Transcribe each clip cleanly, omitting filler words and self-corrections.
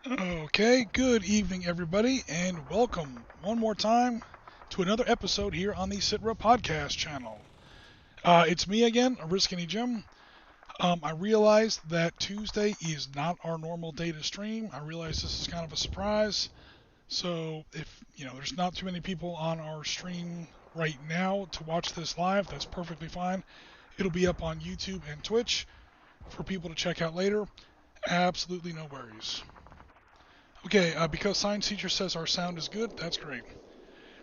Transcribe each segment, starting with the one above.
Okay, good evening, everybody, and welcome one more time to another episode here on the Sitrep podcast channel. It's me again, Riskinny Jim. I realized that Tuesday is not our normal day to stream. I realize this is kind of a surprise. So if there's not too many people on our stream right now to watch this live, that's perfectly fine. It'll be up on YouTube and Twitch for people to check out later. Absolutely no worries. Okay, because science teacher says our sound is good, that's great.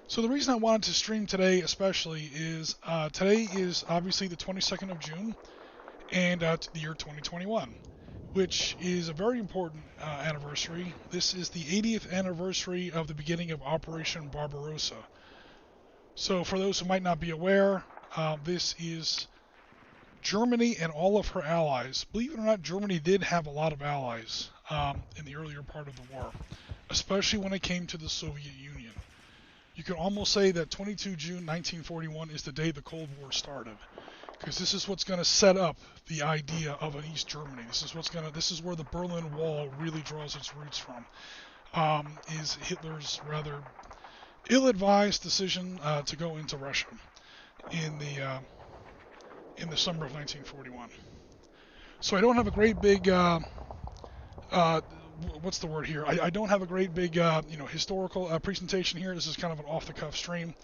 So the reason I wanted to stream today especially is today is obviously the 22nd of June and the year 2021, which is a very important anniversary. This is the 80th anniversary of the beginning of Operation Barbarossa. So for those who might not be aware, this is Germany and all of her allies. Believe it or not, Germany did have a lot of allies in the earlier part of the war, especially when it came to the Soviet Union. You could almost say that 22 June 1941 is the day the Cold War started, because this is what's going to set up the idea of an East Germany. This is where the Berlin Wall really draws its roots from. Is Hitler's rather ill-advised decision to go into Russia in the summer of 1941. So I don't have a great big what's the word here? I don't have a great big historical presentation here. This is kind of an off-the-cuff stream.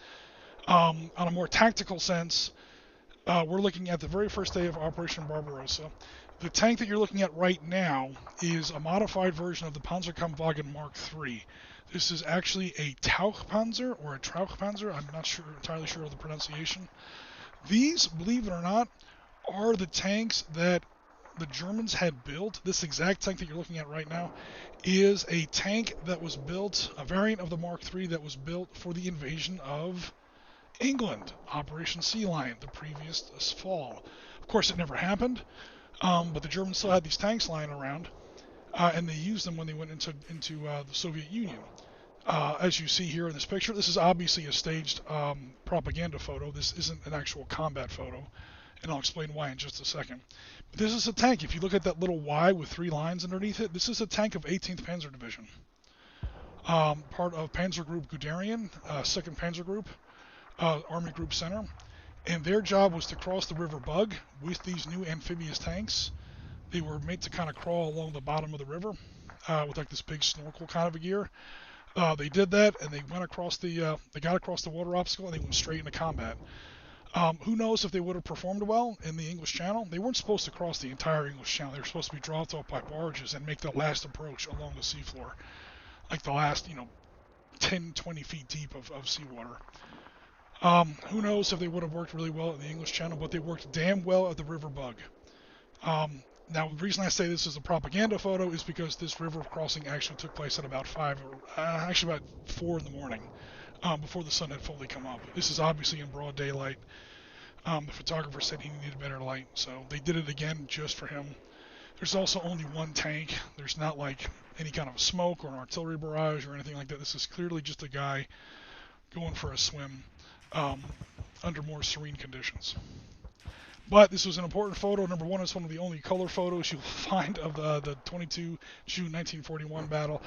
On a more tactical sense, we're looking at the very first day of Operation Barbarossa. The tank that you're looking at right now is a modified version of the Panzergruppe Mark III. This is actually a Tauchpanzer or a Trauchpanzer. I'm not entirely sure of the pronunciation. These, believe it or not, are the tanks that the Germans had built. This exact tank that you're looking at right now is a tank that was built, a variant of the Mark III that was built for the invasion of England, Operation Sea Lion, the previous fall. Of course, it never happened, but the Germans still had these tanks lying around, and they used them when they went into the Soviet Union. As you see here in this picture, this is obviously a staged propaganda photo. This isn't an actual combat photo, and I'll explain why in just a second. But this is a tank. If you look at that little Y with 3 lines underneath it, this is a tank of 18th Panzer Division, part of Panzergruppe Guderian, 2nd Panzer Group, Army Group Center, and their job was to cross the River Bug with these new amphibious tanks. They were made to kind of crawl along the bottom of the river with like this big snorkel kind of a gear. They did that, and they went across they got across the water obstacle, and they went straight into combat. Who knows if they would have performed well in the English Channel? They weren't supposed to cross the entire English Channel. They were supposed to be dropped off by barges and make the last approach along the seafloor, like the last 10, 20 feet deep of seawater. Who knows if they would have worked really well in the English Channel, but they worked damn well at the River Bug. Now, the reason I say this is a propaganda photo is because this river crossing actually took place at about 4 in the morning, before the sun had fully come up. This is obviously in broad daylight. The photographer said he needed better light, so they did it again just for him. There's also only one tank. There's not like any kind of smoke or an artillery barrage or anything like that. This is clearly just a guy going for a swim under more serene conditions. But this was an important photo. Number one, it's one of the only color photos you'll find of the 22 June 1941 battle.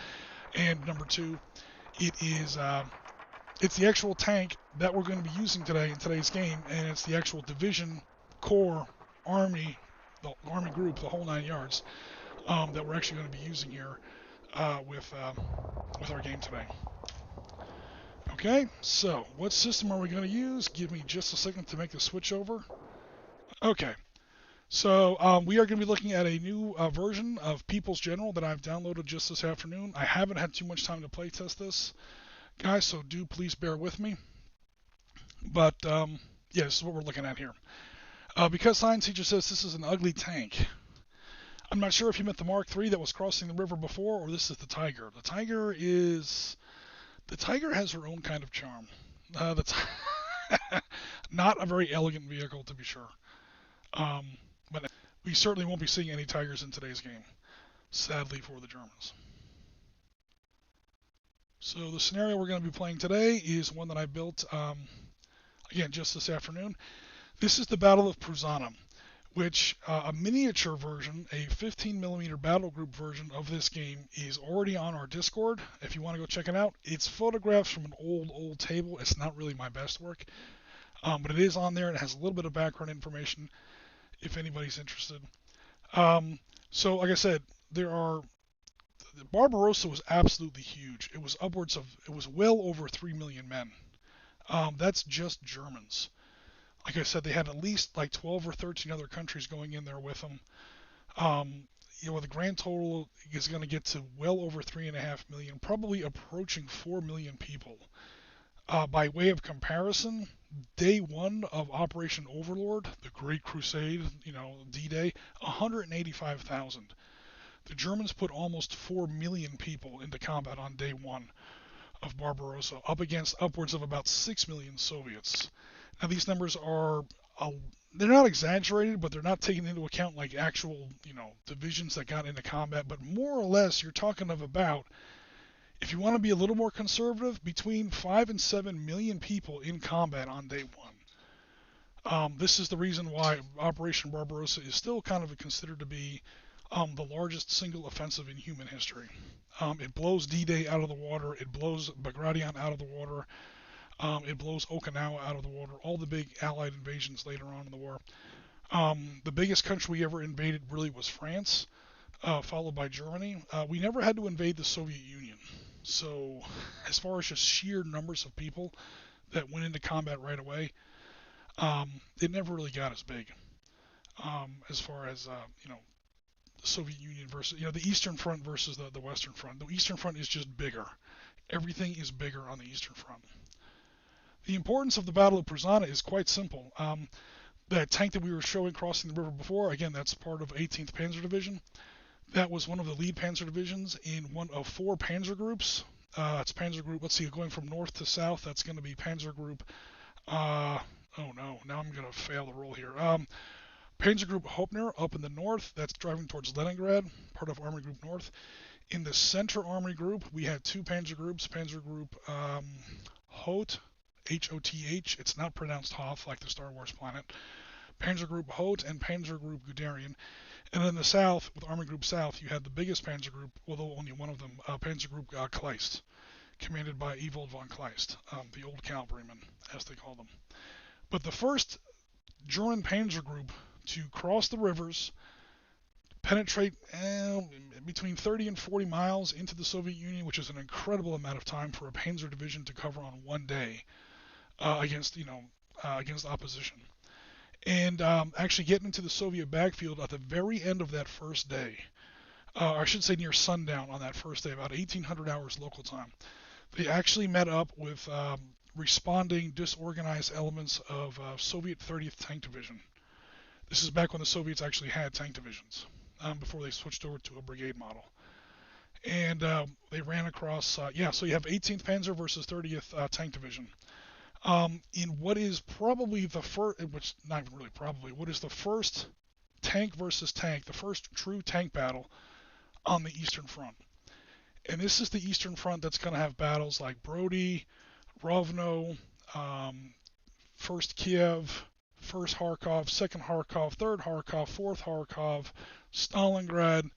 And number two, it's the actual tank that we're going to be using today in today's game, and it's the actual division, corps, army, the army group, the whole 9 yards, that we're actually going to be using here with our game today. Okay, so what system are we going to use? Give me just a second to make the switch over. Okay, so we are going to be looking at a new version of People's General that I've downloaded just this afternoon. I haven't had too much time to play test this, guys, so do please bear with me. But yeah, this is what we're looking at here. Because science teacher says this is an ugly tank, I'm not sure if he meant the Mark III that was crossing the river before, or this is the Tiger. The Tiger has her own kind of charm. Not a very elegant vehicle, to be sure. But we certainly won't be seeing any Tigers in today's game, sadly for the Germans. So the scenario we're going to be playing today is one that I built, again, just this afternoon. This is the Battle of Pruzana, which a miniature version, a 15mm battle group version of this game is already on our Discord. If you want to go check it out, it's photographs from an old table. It's not really my best work, but it is on there. It has a little bit of background information if anybody's interested. So, like I said, there are Barbarossa was absolutely huge. It was well over 3 million men. That's just Germans. Like I said, they had at least like 12 or 13 other countries going in there with them. Um, the grand total is going to get to well over 3.5 million, probably approaching 4 million people. By way of comparison, day one of Operation Overlord, the Great Crusade, D-Day, 185,000. The Germans put almost 4 million people into combat on day one of Barbarossa, up against upwards of about 6 million Soviets. Now these numbers are, they're not exaggerated, but they're not taking into account like actual, divisions that got into combat. But more or less, you're talking of about, if you want to be a little more conservative, between 5 and 7 million people in combat on day one. This is the reason why Operation Barbarossa is still kind of considered to be the largest single offensive in human history. It blows D-Day out of the water. It blows Bagration out of the water. It blows Okinawa out of the water. All the big Allied invasions later on in the war. The biggest country we ever invaded really was France, followed by Germany. We never had to invade the Soviet Union. So, as far as just sheer numbers of people that went into combat right away, it never really got as big. As far as the Soviet Union versus the Eastern Front versus the Western Front. The Eastern Front is just bigger. Everything is bigger on the Eastern Front. The importance of the Battle of Pruzana is quite simple. That tank that we were showing crossing the river before, again, that's part of 18th Panzer Division. That was one of the lead Panzer divisions in one of 4 Panzer groups. It's Panzer Group, let's see, going from north to south, that's going to be Panzer Group, oh no, now I'm going to fail the roll here. Panzergruppe Hopner up in the north, that's driving towards Leningrad, part of Army Group North. In the Center Army Group, we had 2 Panzer groups, Panzer Group Hoth, H-O-T-H, it's not pronounced Hoth like the Star Wars planet, Panzergruppe Hoth and Panzergruppe Guderian. And in the south, with Army Group South, you had the biggest Panzer group, although only one of them, Panzergruppe Kleist, commanded by Ewald von Kleist, the old cavalryman, as they call them. But the first German Panzer group to cross the rivers, penetrate between 30 and 40 miles into the Soviet Union, which is an incredible amount of time for a Panzer division to cover on one day against opposition. And actually getting into the Soviet backfield at the very end of that first day, I should say near sundown on that first day, about 1800 hours local time, they actually met up with responding disorganized elements of Soviet 30th Tank Division. This is back when the Soviets actually had tank divisions, before they switched over to a brigade model. And they ran across, so you have 18th Panzer versus 30th Tank Division. In what is probably the first, which not even really probably, what is the first tank versus tank, the first true tank battle on the Eastern Front. And this is the Eastern Front that's going to have battles like Brody, Rovno, First Kiev, First Kharkov, Second Kharkov, Third Kharkov, Fourth Kharkov, Stalingrad,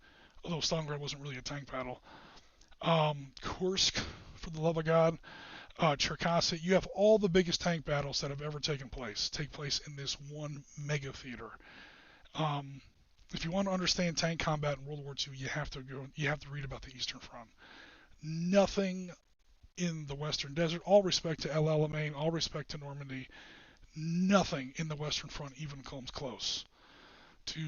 although Stalingrad wasn't really a tank battle, Kursk, for the love of God, Cherkasy. You have all the biggest tank battles that have ever take place in this one mega theater. If you want to understand tank combat in World War II, you have to read about the Eastern Front. Nothing in the Western Desert, all respect to El Alamein, all respect to Normandy, nothing in the Western Front even comes close to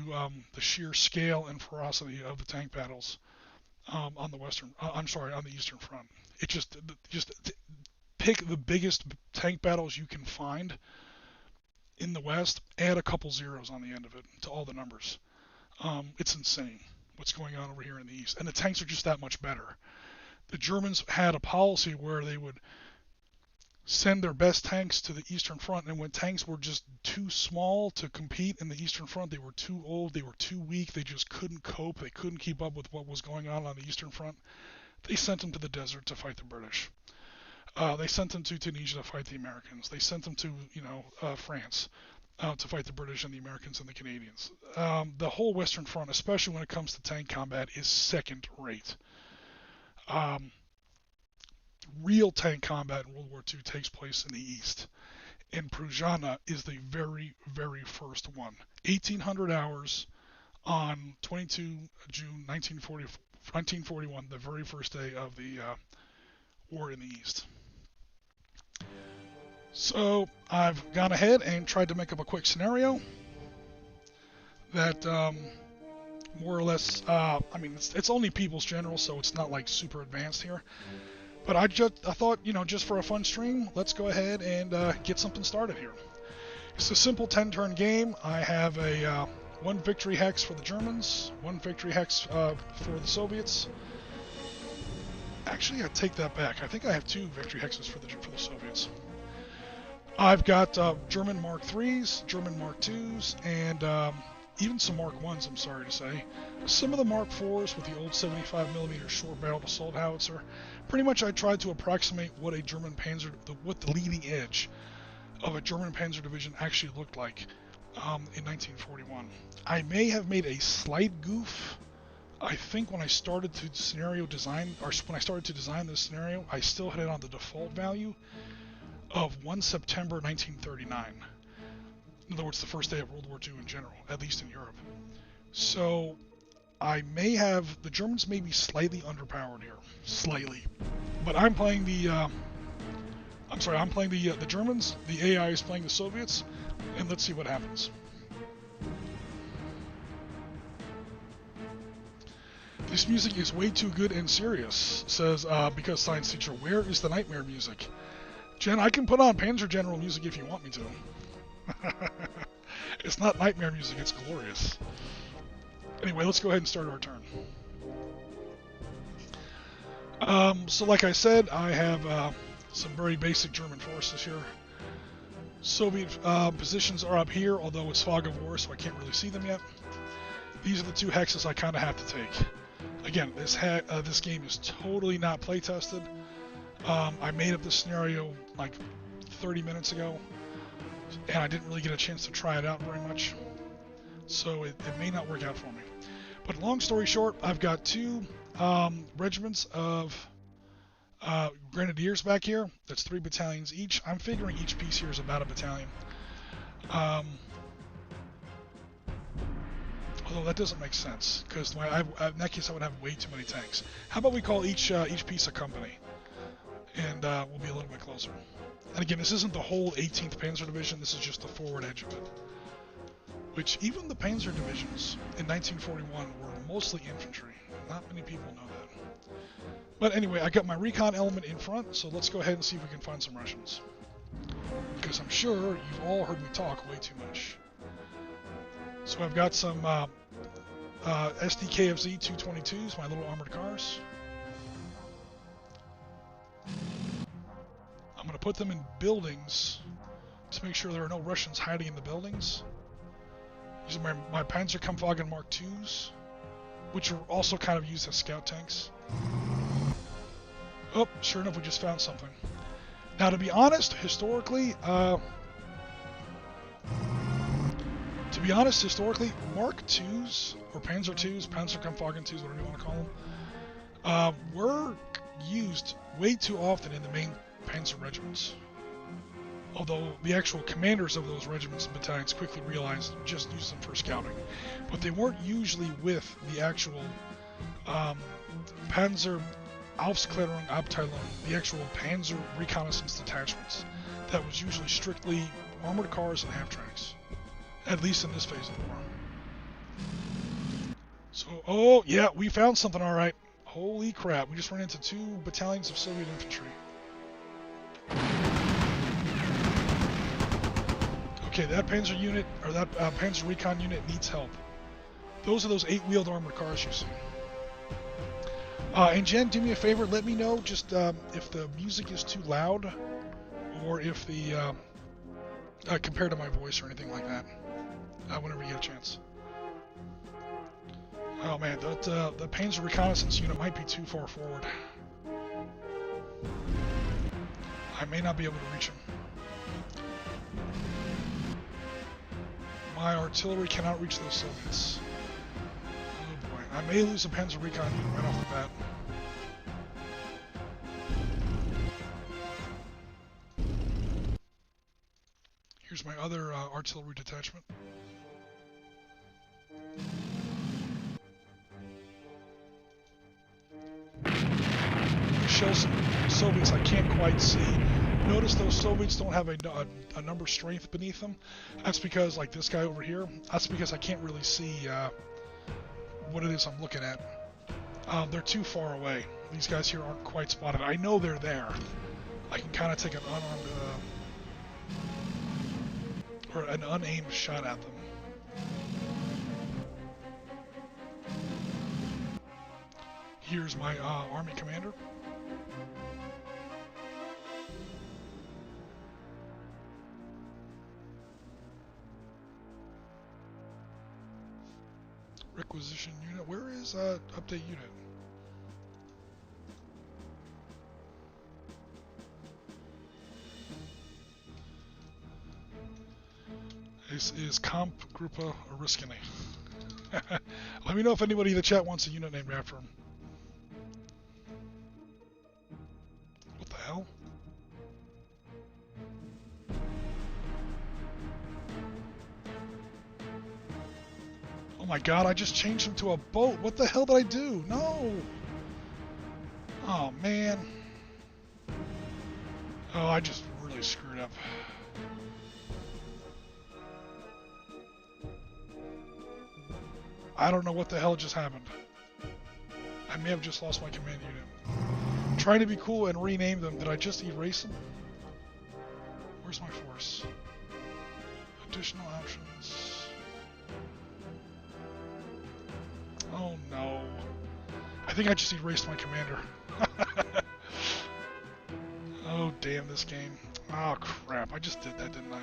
the sheer scale and ferocity of the tank battles on the Eastern Front. It just pick the biggest tank battles you can find in the West, add a couple zeros on the end of it to all the numbers. It's insane what's going on over here in the East, and the tanks are just that much better. The Germans had a policy where they would send their best tanks to the Eastern Front, and when tanks were just too small to compete in the Eastern Front, they were too old, they were too weak, they just couldn't cope, they couldn't keep up with what was going on the Eastern Front, they sent them to the desert to fight the British. They sent them to Tunisia to fight the Americans. They sent them to, France. to fight the British and the Americans and the Canadians. The whole Western Front, especially when it comes to tank combat, is second rate. Um, Real tank combat in World War II takes place in the East. And Pruzana is the very, very first one. 1,800 hours on 22 June 1941, the very first day of the war in the East. So I've gone ahead and tried to make up a quick scenario that more or less, I mean, it's only People's General, so it's not like super advanced here. But I thought, just for a fun stream, let's go ahead and get something started here. It's a simple 10-turn game. I have a one victory hex for the Germans, one victory hex for the Soviets. Actually, I take that back. I think I have two victory hexes for the Soviets. I've got German Mark IIIs, German Mark IIs, and even some Mark I's, I'm sorry to say. Some of the Mark IVs with the old 75mm short-barreled assault howitzer. Pretty much I tried to approximate what a German Panzer, what the leading edge of a German Panzer Division actually looked like in 1941. I may have made a slight goof. I think when I started to design this scenario, I still had it on the default value of 1 September 1939. In other words, the first day of World War II in general, at least in Europe. So I may have, the Germans may be slightly underpowered here, slightly. But I'm playing the Germans, the AI is playing the Soviets, and let's see what happens. This music is way too good and serious, says Because Science Teacher. Where is the nightmare music? Jen, I can put on Panzer General music if you want me to. It's not nightmare music, it's glorious. Anyway, let's go ahead and start our turn. So like I said, I have some very basic German forces here. Soviet positions are up here, although it's fog of war, so I can't really see them yet. These are the two hexes I kind of have to take. Again, this game is totally not play tested. I made up this scenario like 30 minutes ago, and I didn't really get a chance to try it out very much, so it may not work out for me. But long story short, I've got two regiments of grenadiers back here. That's 3 battalions each. I'm figuring each piece here is about a battalion. Although that doesn't make sense, because in that case I would have way too many tanks. How about we call each piece a company, and we'll be a little bit closer. And again, this isn't the whole 18th Panzer Division, this is just the forward edge of it. Which even the Panzer Divisions in 1941 were mostly infantry. Not many people know that. But anyway, I got my recon element in front, so let's go ahead and see if we can find some Russians. Because I'm sure you've all heard me talk way too much. So I've got some SDKFZ 222s, my little armored cars. I'm going to put them in buildings to make sure there are no Russians hiding in the buildings. These are my Panzerkampfwagen Mark IIs, which are also kind of used as scout tanks. Oh, sure enough, we just found something. Now, to be honest, historically, Mark IIs, or Panzer IIs, Panzerkampfwagen IIs, whatever you want to call them, were used way too often in the main Panzer regiments. Although the actual commanders of those regiments and battalions quickly realized just use them for scouting. But they weren't usually with the actual Panzer Aufklärung Abteilung, the actual Panzer reconnaissance detachments. That was usually strictly armored cars and half-tracks. At least in this phase of the war. So, oh yeah, we found something alright. Holy crap, we just ran into 2 battalions of Soviet infantry. Okay, that Panzer unit, or that Panzer Recon unit needs help. Those are those 8-wheeled armored cars you see. And Jen, do me a favor, let me know just if the music is too loud, or if the, compared to my voice or anything like that, whenever you get a chance. Oh man, the Panzer Reconnaissance unit might be too far forward. I may not be able to reach him. My artillery cannot reach those Soviets. Oh boy. I may lose a Panzer Recon unit right off the bat. Here's my other artillery detachment. Show some Soviets I can't quite see. Notice those Soviets don't have a number strength beneath them. That's because, like this guy over here, that's because I can't really see what it is I'm looking at. They're too far away. These guys here aren't quite spotted. I know they're there. I can kind of take an unarmed or an unaimed shot at them. Here's my army commander. Requisition unit. Where is update unit? This is Panzergruppe Guderian. Let me know if anybody in the chat wants a unit named after him. What the hell? Oh my god, I just changed him to a boat. What the hell did I do? No! Oh man. Oh, I just really screwed up. I don't know what the hell just happened. I may have just lost my command unit. I'm trying to be cool and rename them. Did I just erase them? Where's my force? Additional options. Oh no. I think I just erased my commander. Oh damn this game. Oh crap, I just did that, didn't I?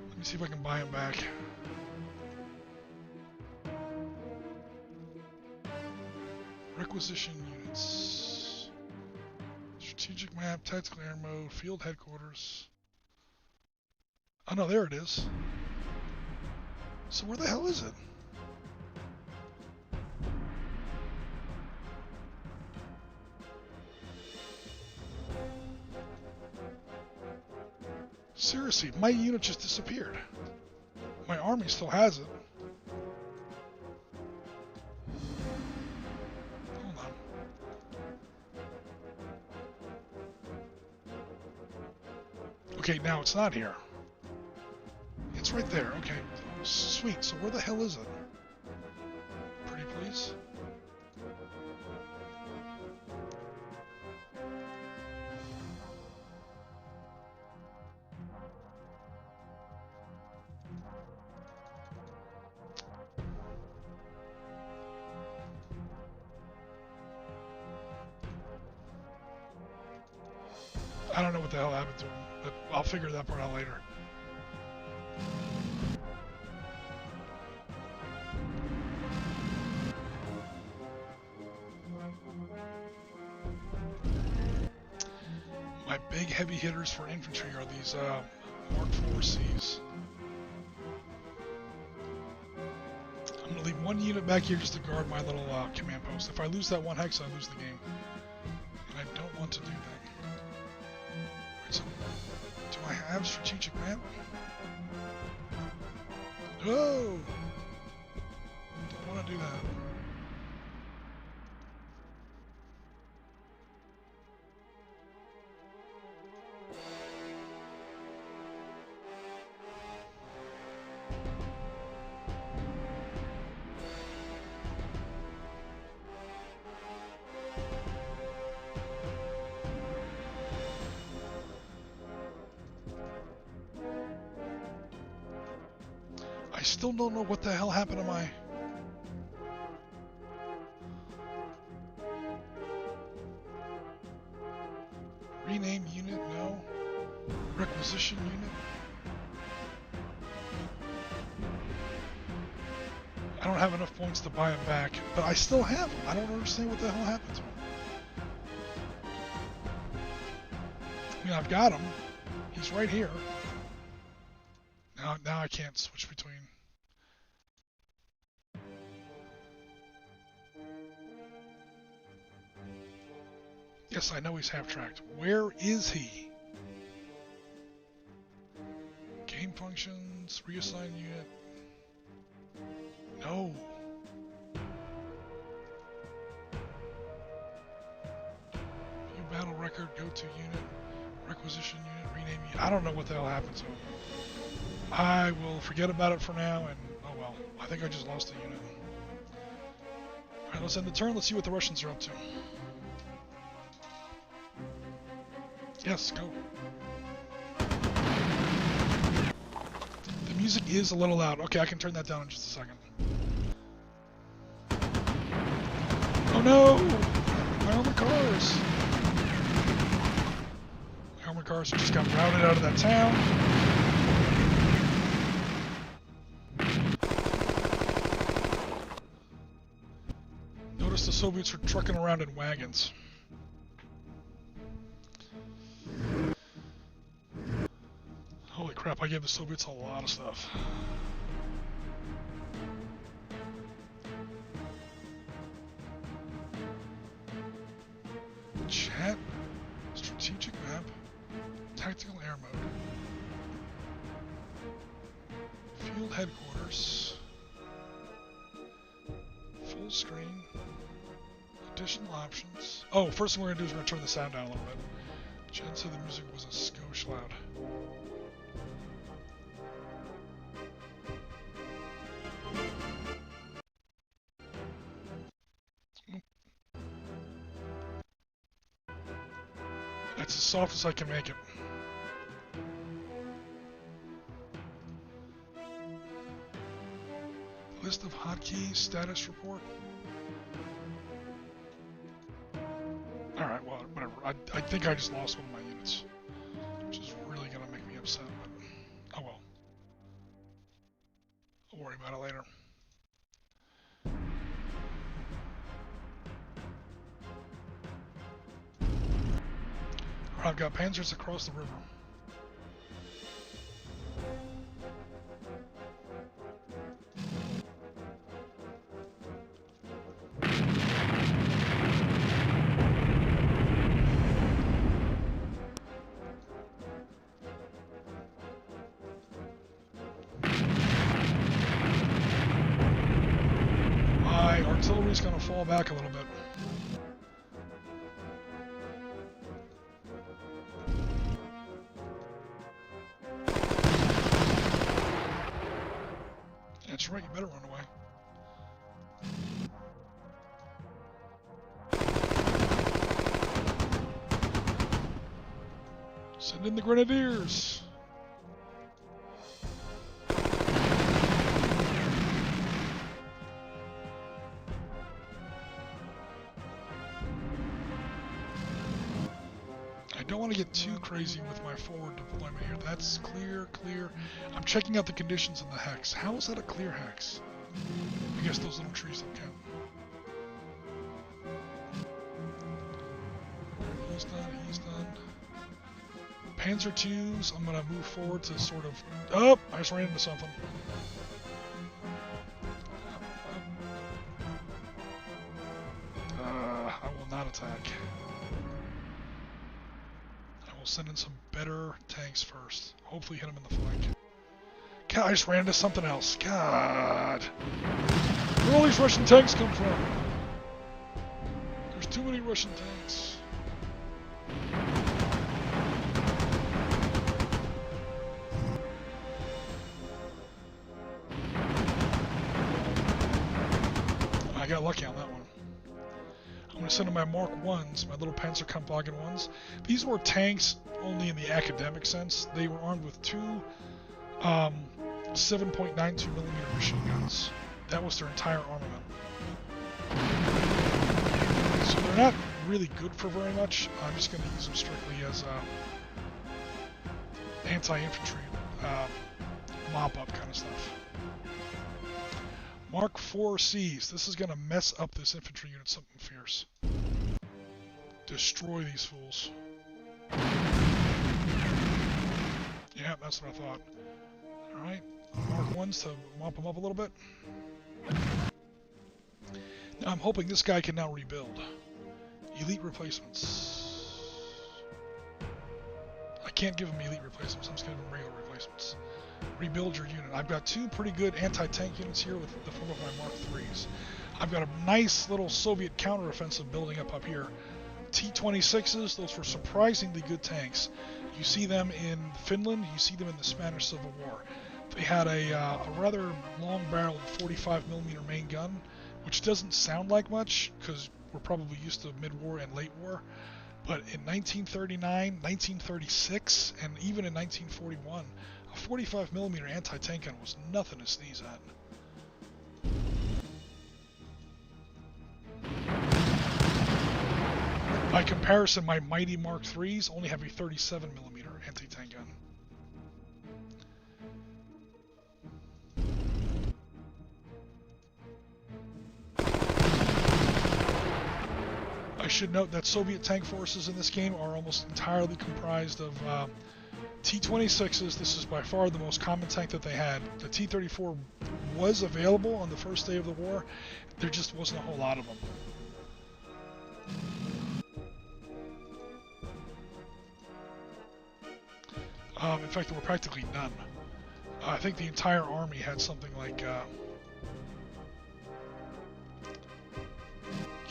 Let me see if I can buy him back. Requisition units. Strategic map, tactical air mode, field headquarters. Oh no, there it is. So where the hell is it? Seriously, my unit just disappeared. My army still has it. Hold on. Okay, now it's not here. It's right there. Okay, sweet. So where the hell is it? Pretty please. I don't know what the hell happened to him, but I'll figure that part out later. My big heavy hitters for infantry are these Mark 4Cs. I'm going to leave one unit back here just to guard my little command post. If I lose that one hex, I lose the game. And I don't want to do that. So, do I have strategic map? No! Don't want to do that. I still don't know what the hell happened to my... Rename unit, no. Requisition unit. I don't have enough points to buy him back, but I still have him. I don't understand what the hell happened to him. I mean, I've got him. He's right here. Now I can't switch between. Yes, I know he's half-tracked. Where is he? Game functions, reassign unit. No. View battle record, go to unit, requisition unit, rename unit. I don't know what the hell happened to him. I will forget about it for now, and oh well. I think I just lost a unit. Alright, let's end the turn. Let's see what the Russians are up to. Yes, go. The music is a little loud. Okay, I can turn that down in just a second. Oh no! My armored cars! My armored cars just got routed out of that town. Notice the Soviets are trucking around in wagons. Holy crap, I gave the Soviets a lot of stuff. Chat, strategic map, tactical air mode, field headquarters, full screen, additional options. Oh, first thing we're going to do is we're going to turn the sound down a little bit. Jen said the music was a skosh loud. That's as soft as I can make it. List of hotkeys, status report. Alright, well, whatever. I think I just lost one of my units, which is really going to make me upset, but oh well. I'll worry about it later. I've got panzers across the river. My artillery's going to fall back a little bit. That's right, you better run away. Send in the grenadiers. I don't want to get too crazy with my forward deployment here. That's clear, clear. I'm checking out the conditions in the hex. How is that a clear hex? I guess those little trees don't count. He's done, he's done. Panzer IIs, I'm going to move forward to sort of... Oh, I just ran into something. I will not attack. We'll send in some better tanks first. Hopefully hit them in the flank. God, I just ran into something else. God. Where all these Russian tanks come from? There's too many Russian tanks. I got lucky on that one. I'm going to send in my Mark 1s, my little Panzerkampfwagen 1s. These were tanks only in the academic sense. They were armed with two 7.92mm machine guns. That was their entire armament. So they're not really good for very much. I'm just going to use them strictly as anti-infantry mop-up kind of stuff. Mark 4Cs. This is going to mess up this infantry unit something fierce. Destroy these fools. Yeah, that's what I thought. Alright, Mark 1s to mop them up a little bit. Now I'm hoping this guy can now rebuild. Elite replacements. I can't give him elite replacements, I'm just giving him regular replacements. Rebuild your unit. I've got two pretty good anti-tank units here with the form of my Mark 3s. I've got a nice little Soviet counteroffensive building up here. T-26s, those were surprisingly good tanks. You see them in Finland, you see them in the Spanish Civil War. They had a rather long-barreled 45mm main gun, which doesn't sound like much because we're probably used to mid-war and late war. But in 1939, 1936, and even in 1941, a 45mm anti-tank gun was nothing to sneeze at. By comparison, my mighty Mark IIIs only have a 37mm anti-tank gun. I should note that Soviet tank forces in this game are almost entirely comprised of T-26s. This is by far the most common tank that they had. The T-34 was available on the first day of the war. There just wasn't a whole lot of them. In fact, there were practically none. I think the entire army had something like... get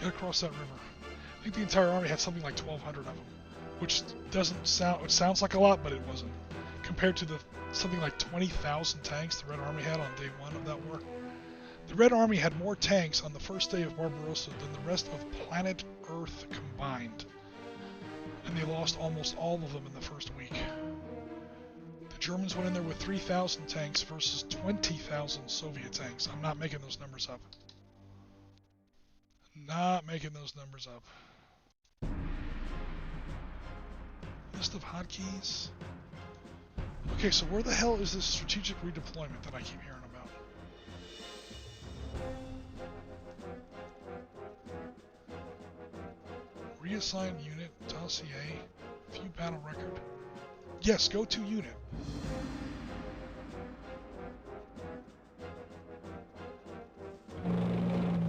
across that river. I think the entire army had something like 1,200 of them, which doesn't sound... It sounds like a lot, but it wasn't. Compared to the something like 20,000 tanks the Red Army had on day one of that war. The Red Army had more tanks on the first day of Barbarossa than the rest of planet Earth combined. And they lost almost all of them in the first week. Germans went in there with 3,000 tanks versus 20,000 Soviet tanks. I'm not making those numbers up. Not making those numbers up. List of hotkeys. Okay, so where the hell is this strategic redeployment that I keep hearing about? Reassigned unit, dossier, view battle record. Yes, go to unit.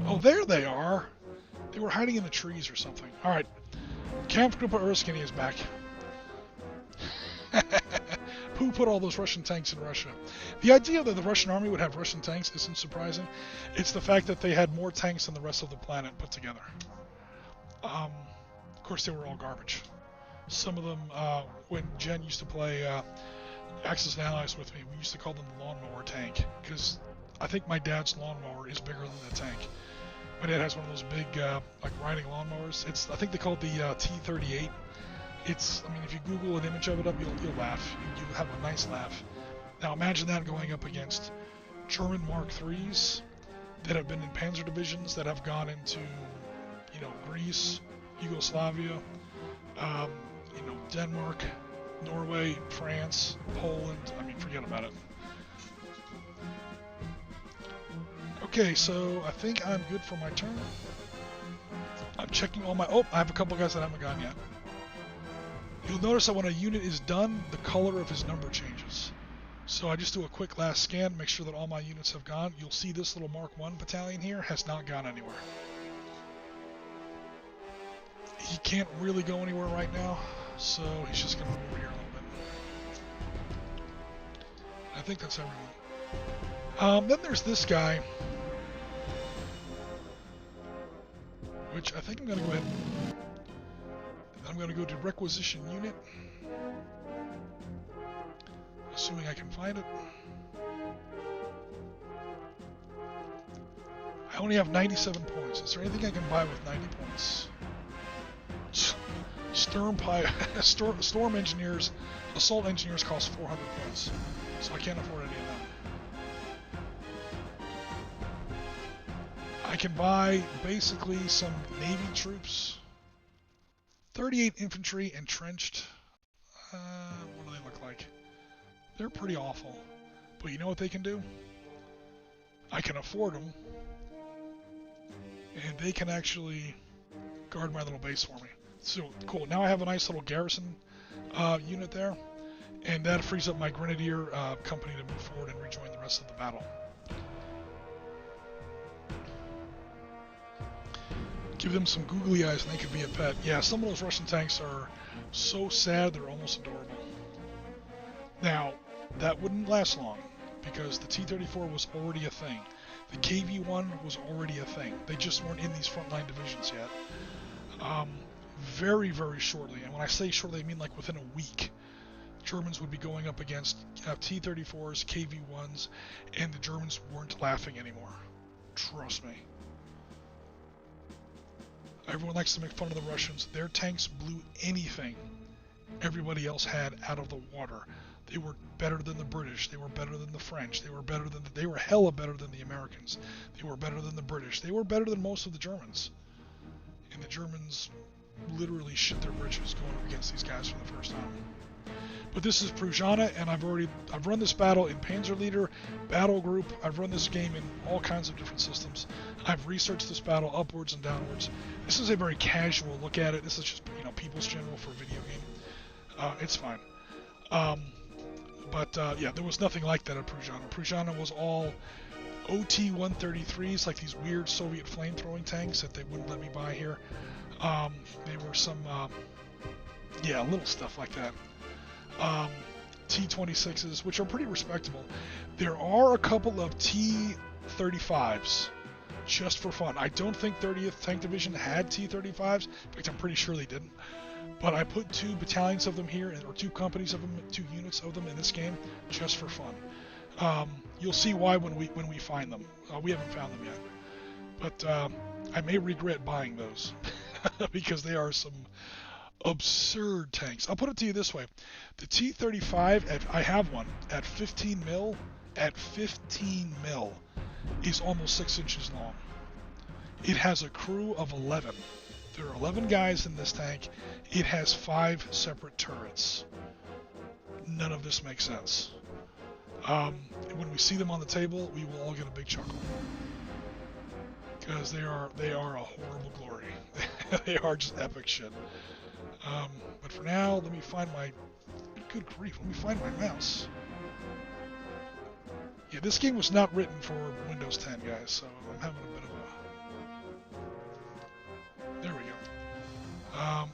Oh, there they are. They were hiding in the trees or something. Alright. Kampfgruppe Guderian is back. Who put all those Russian tanks in Russia? The idea that the Russian army would have Russian tanks isn't surprising. It's the fact that they had more tanks than the rest of the planet put together. Of course, they were all garbage. Some of them, when Jen used to play Axis and Allies with me, we used to call them the lawnmower tank, because I think my dad's lawnmower is bigger than the tank. My dad has one of those big, like riding lawnmowers. I think they call it the T-38. I mean, if you Google an image of it up, you'll laugh. You'll have a nice laugh. Now imagine that going up against German Mark IIIs that have been in Panzer Divisions that have gone into, Greece, Yugoslavia, Denmark, Norway, France, Poland. I mean, forget about it. Okay, so I think I'm good for my turn. I'm checking all my... Oh, I have a couple guys that haven't gone yet. You'll notice that when a unit is done, the color of his number changes. So I just do a quick last scan, make sure that all my units have gone. You'll see this little Mark I battalion here has not gone anywhere. He can't really go anywhere right now, so he's just going to move over here a little bit. I think that's everyone. Then there's this guy, which I think I'm going to go ahead and... I'm going to go to requisition unit, assuming I can find it. I only have 97 points. Is there anything I can buy with 90 points? Storm engineers, assault engineers cost 400 points, so I can't afford any of them. I can buy basically some Navy troops. 38 infantry entrenched. What do they look like? They're pretty awful. But you know what they can do? I can afford them. And they can actually guard my little base for me. So, cool. Now I have a nice little garrison unit there. And that frees up my Grenadier company to move forward and rejoin the rest of the battle. Give them some googly eyes and they could be a pet. Yeah, some of those Russian tanks are so sad they're almost adorable. Now, that wouldn't last long because the T-34 was already a thing. The KV-1 was already a thing. They just weren't in these frontline divisions yet. Very, very shortly, and when I say shortly, I mean like within a week, Germans would be going up against T-34s, KV-1s, and the Germans weren't laughing anymore. Trust me. Everyone likes to make fun of the Russians. Their tanks blew anything everybody else had out of the water. They were better than the British. They were better than the French. They were hella better than the Americans. They were better than the British. They were better than most of the Germans. And the Germans literally shit their britches going up against these guys for the first time. But this is Pruzana, and I've run this battle in Panzer Leader, Battle Group. I've run this game in all kinds of different systems. I've researched this battle upwards and downwards. This is a very casual look at it. This is just, you know, People's General for a video game. It's fine. Yeah, there was nothing like that at Pruzana. Pruzana was all OT-133s, like these weird Soviet flame-throwing tanks that they wouldn't let me buy here. They were some, yeah, little stuff like that. T-26s, which are pretty respectable. There are a couple of T-35s, just for fun. I don't think 30th Tank Division had T-35s. In fact, I'm pretty sure they didn't. But I put 2 battalions of them here, or 2 companies of them, 2 units of them in this game, just for fun. You'll see why when we find them. We haven't found them yet. But I may regret buying those, because they are some absurd tanks. I'll put it to you this way. The T-35, I have one, at 15 mil, is almost 6 inches long. It has a crew of 11. There are 11 guys in this tank. It has 5 separate turrets. None of this makes sense. When we see them on the table, we will all get a big chuckle. Because they are a horrible glory. They are just epic shit. But for now, let me find my... Good grief, let me find my mouse. Yeah, this game was not written for Windows 10, guys, so I'm having a bit of a... There we go.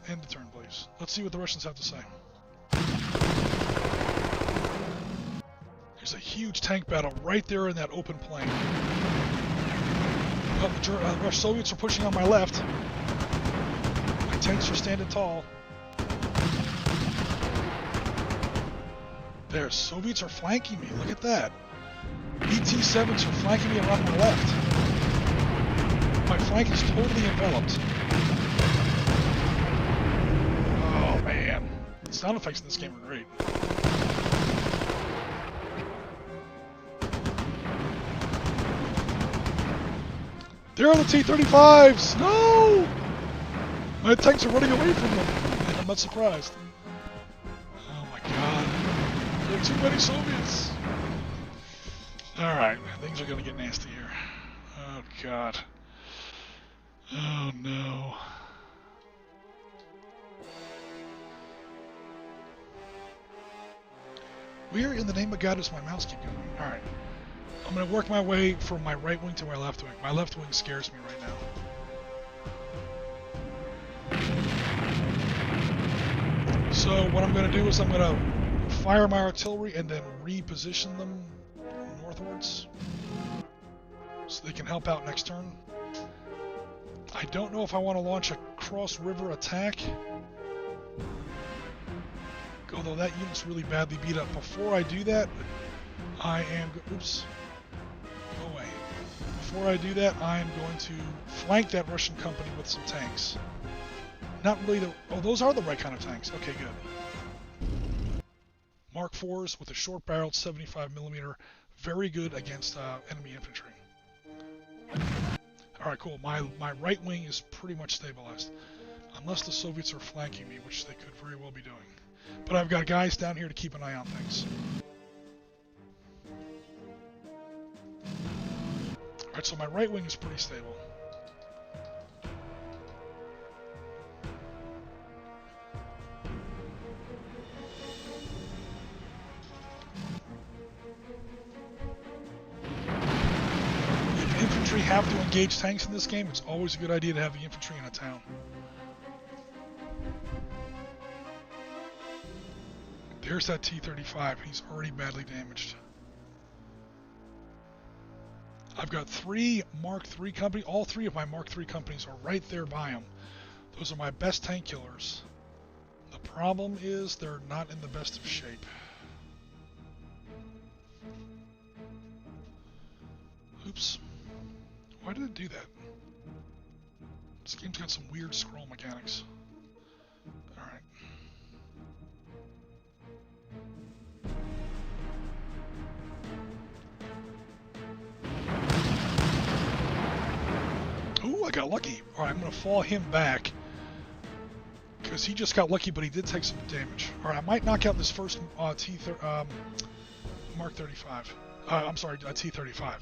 End the turn, please. Let's see what the Russians have to say. There's a huge tank battle right there in that open plain. Well, the Soviets are pushing on my left. My tanks are standing tall. There, Soviets are flanking me. Look at that. BT-7s are flanking me around my left. My flank is totally enveloped. Oh, man. The sound effects in this game are great. There are the T-35s! No! My tanks are running away from them. I'm not surprised. Oh, my God. There are too many Soviets. Alright, things are going to get nasty here. Oh, God. Oh, no. Where in the name of God does my mouse keep going? Alright. I'm going to work my way from my right wing to my left wing. My left wing scares me right now. So what I'm going to do is I'm going to fire my artillery and then reposition them northwards so they can help out next turn. I don't know if I want to launch a cross-river attack, although that unit's really badly beat up. Before I do that, I am... Oops. Go away. Before I do that, I am going to flank that Russian company with some tanks. Not really the... Oh, those are the right kind of tanks. Okay, good. Mark IVs with a short-barreled 75mm. Very good against enemy infantry. Alright, cool. My right wing is pretty much stabilized. Unless the Soviets are flanking me, which they could very well be doing. But I've got guys down here to keep an eye on things. Alright, so my right wing is pretty stable. have to engage tanks in this game, it's always a good idea to have the infantry in a town. There's that T-35. He's already badly damaged. I've got 3 Mark III companies. All 3 of my Mark III companies are right there by him. Those are my best tank killers. The problem is they're not in the best of shape. Oops. Why did it do that? This game's got some weird scroll mechanics. Alright. Ooh, I got lucky. Alright, I'm going to fall him back. Because he just got lucky, but he did take some damage. Alright, I might knock out this first Mark 35. I'm sorry, T-35.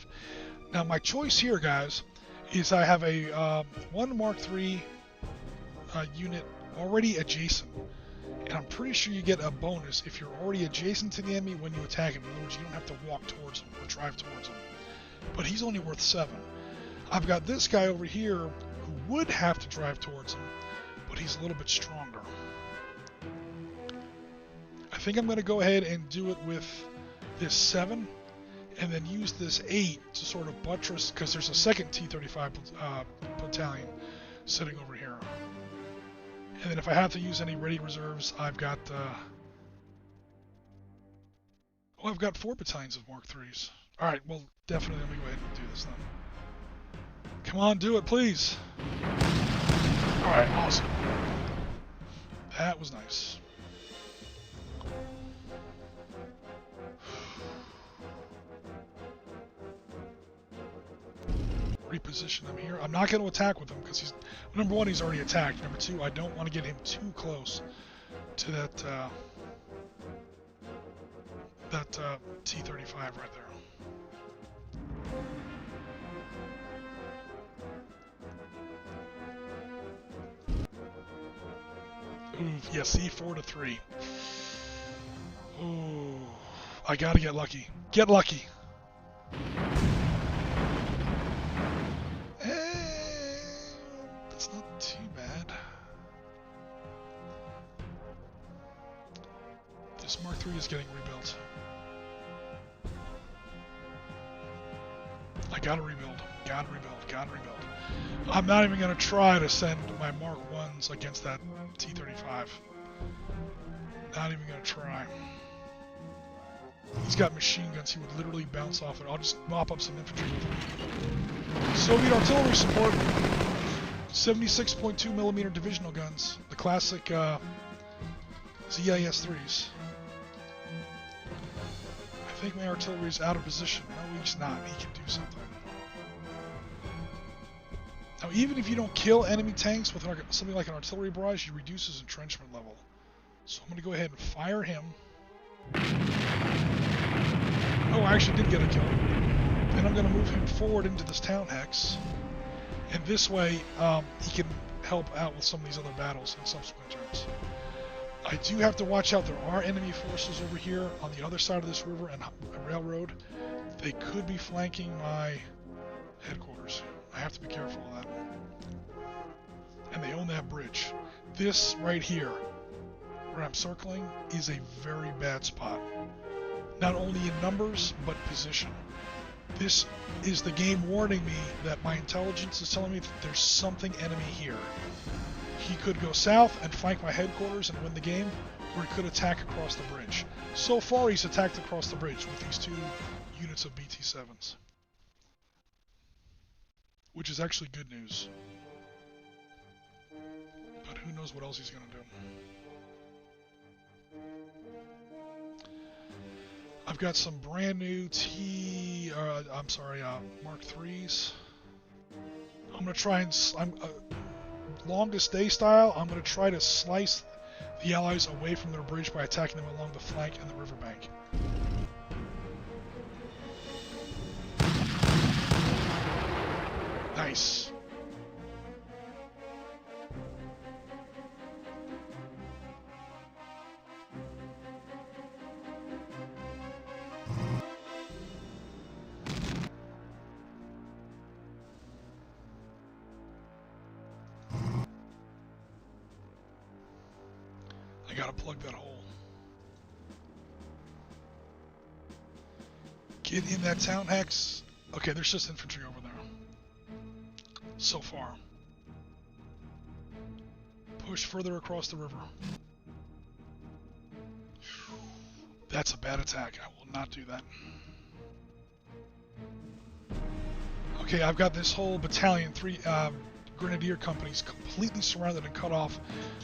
Now, my choice here, guys, is I have a 1 Mark III unit already adjacent. And I'm pretty sure you get a bonus if you're already adjacent to the enemy when you attack him. In other words, you don't have to walk towards him or drive towards him. But he's only worth 7. I've got this guy over here who would have to drive towards him, but he's a little bit stronger. I think I'm going to go ahead and do it with this 7, and then use this 8 to sort of buttress, because there's a second T-35 battalion sitting over here. And then if I have to use any ready reserves, I've got I've got 4 battalions of Mark IIIs. Alright, well, definitely let me go ahead and do this then. Come on, do it, please! Alright, awesome. That was nice. Reposition him here. I'm not going to attack with him because he's, number 1, he's already attacked. Number 2, I don't want to get him too close to that T-35 right there. Ooh, yeah, see, 4-3. Ooh, I gotta get lucky. Get lucky. That's not too bad. This Mark III is getting rebuilt. I gotta rebuild. Gotta rebuild. Gotta rebuild. I'm not even gonna try to send my Mark I's against that T-35. Not even gonna try. He's got machine guns. He would literally bounce off it. I'll just mop up some infantry with him. Soviet artillery support. 76.2 millimeter divisional guns. The classic ZIS-3s. I think my artillery is out of position. No, he's not. He can do something. Now, even if you don't kill enemy tanks with something like an artillery barrage, you reduce his entrenchment level. So I'm going to go ahead and fire him. Oh, I actually did get a kill. Then I'm going to move him forward into this town hex. And this way, he can help out with some of these other battles in subsequent turns. I do have to watch out. There are enemy forces over here on the other side of this river and railroad. They could be flanking my headquarters. I have to be careful of that. And they own that bridge. This right here, where I'm circling, is a very bad spot. Not only in numbers, but position. This is the game warning me that my intelligence is telling me that there's something enemy here. He could go south and flank my headquarters and win the game, or he could attack across the bridge. So far, he's attacked across the bridge with these 2 units of BT-7s. Which is actually good news. But who knows what else he's going to do. I've got some brand new Mark IIIs. I'm going to try and, longest day style, I'm going to try to slice the Allies away from their bridge by attacking them along the flank and the riverbank. Nice. gotta plug that hole. Get in that town, Hex. Okay, there's just infantry over there. So far. Push further across the river. That's a bad attack. I will not do that. Okay, I've got this whole battalion, 3 grenadier companies, completely surrounded and cut off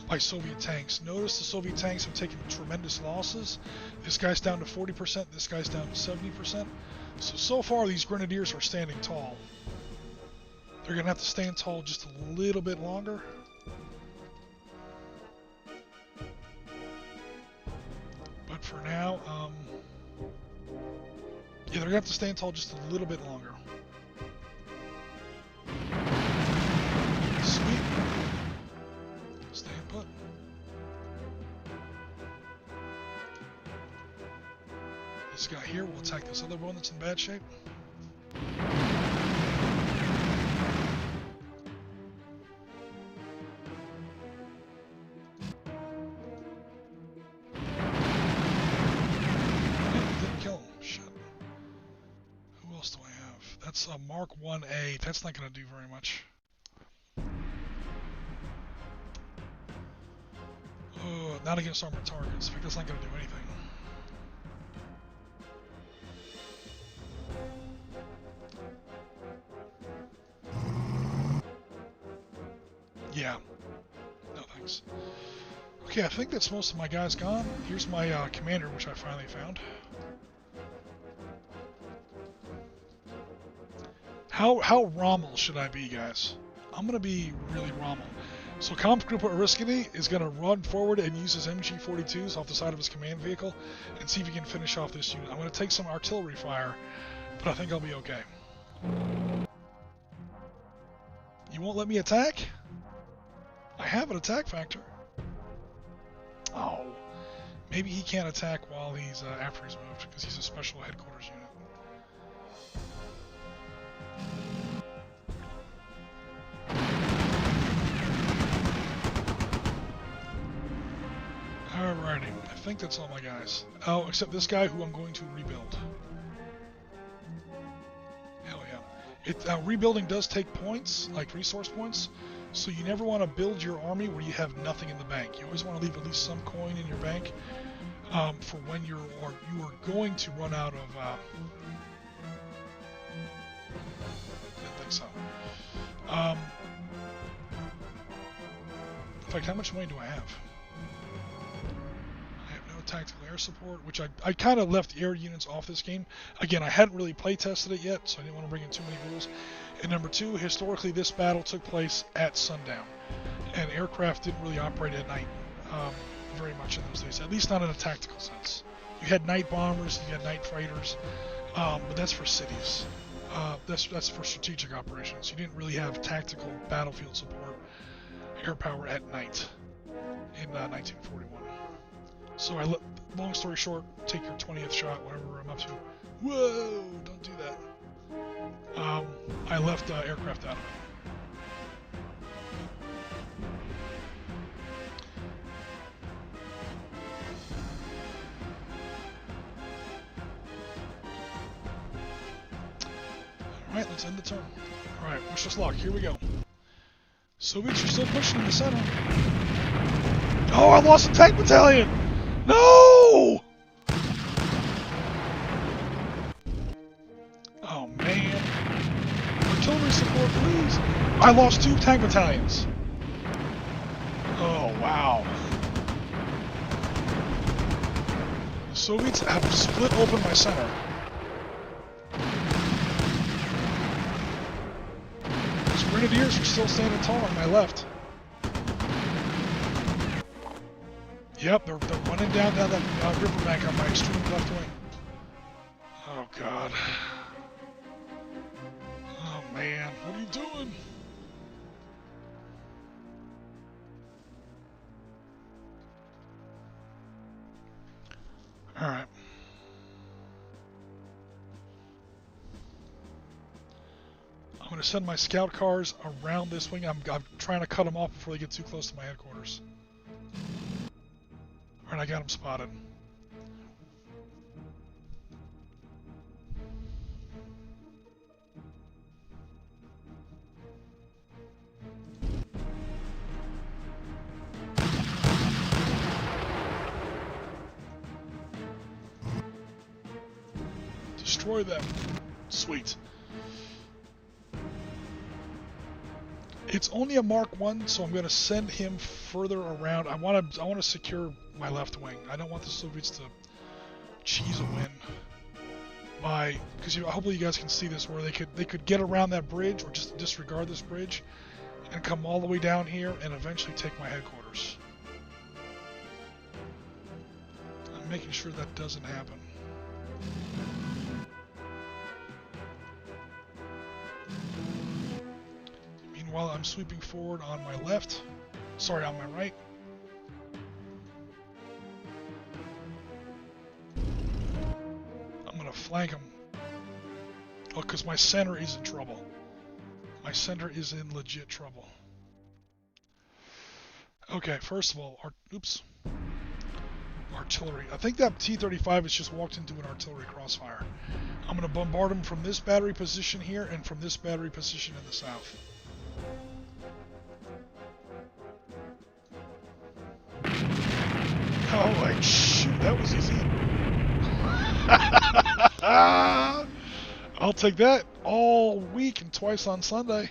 by Soviet tanks. Notice the Soviet tanks have taken tremendous losses. This guy's down to 40%, this guy's down to 70%. So far these grenadiers are standing tall. They're going to have to stand tall just a little bit longer. But for now, yeah, they're going to have to stand tall just a little bit longer. Sweet. Staying put. This guy here will attack this other one that's in bad shape. That's a Mark 1A. That's not going to do very much. Oh, not against armored targets. In fact, that's not going to do anything. Yeah. No thanks. Okay, I think that's most of my guys gone. Here's my commander, which I finally found. How Rommel should I be, guys? I'm going to be really Rommel. So Kampfgruppe Guderian is going to run forward and use his MG-42s off the side of his command vehicle and see if he can finish off this unit. I'm going to take some artillery fire, but I think I'll be okay. You won't let me attack? I have an attack factor. Oh. Maybe he can't attack while he's after he's moved, because he's a special headquarters unit. Alrighty, I think that's all my guys. Oh, except this guy who I'm going to rebuild. Hell yeah. Rebuilding does take points, like resource points, so you never want to build your army where you have nothing in the bank. You always want to leave at least some coin in your bank for when you are going to run out of... didn't think so. In fact, how much money do I have? Tactical air support, which I kind of left air units off this game. Again, I hadn't really play tested it yet, so I didn't want to bring in too many rules. And number two, historically this battle took place at sundown, and aircraft didn't really operate at night very much in those days, at least not in a tactical sense. You had night bombers, you had night freighters, but that's for cities. That's for strategic operations. You didn't really have tactical battlefield support, air power at night in 1941. So long story short, take your 20th shot, whatever I'm up to. Whoa, don't do that. I left aircraft out of it. Alright, let's end the turn. Alright, wish us luck. Here we go. Soviets are still pushing in the center. Oh, I lost a tank battalion! No! Oh man. Artillery support, please. I lost 2 tank battalions. Oh wow. The Soviets have split open my center. Those grenadiers are still standing tall on my left. Yep, they're running down that riverbank on my extreme left wing. Oh god. Oh man, what are you doing? Alright. I'm going to send my scout cars around this wing. I'm trying to cut them off before they get too close to my headquarters. Alright, I got him spotted. Destroy them. Sweet. It's only a Mark 1, so I'm going to send him further around. I want to secure my left wing. I don't want the Soviets to cheese a win by, because hopefully you guys can see this, where they could get around that bridge or just disregard this bridge and come all the way down here and eventually take my headquarters. I'm making sure that doesn't happen. Meanwhile, I'm sweeping forward on my left. Sorry, on my right. I'm going to flank him. Oh, because my center is in trouble. My center is in legit trouble. Okay, first of all, artillery. I think that T-35 has just walked into an artillery crossfire. I'm going to bombard him from this battery position here and from this battery position in the south. Oh, like, shoot, that was easy. I'll take that all week and twice on Sunday.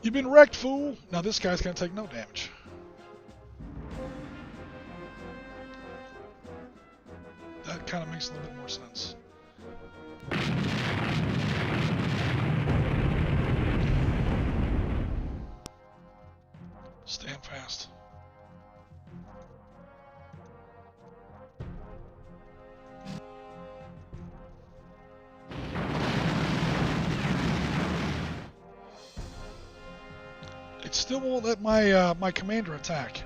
You've been wrecked, fool. Now this guy's going to take no damage. That kind of makes a little bit more sense. Stand fast. It still won't let my commander attack.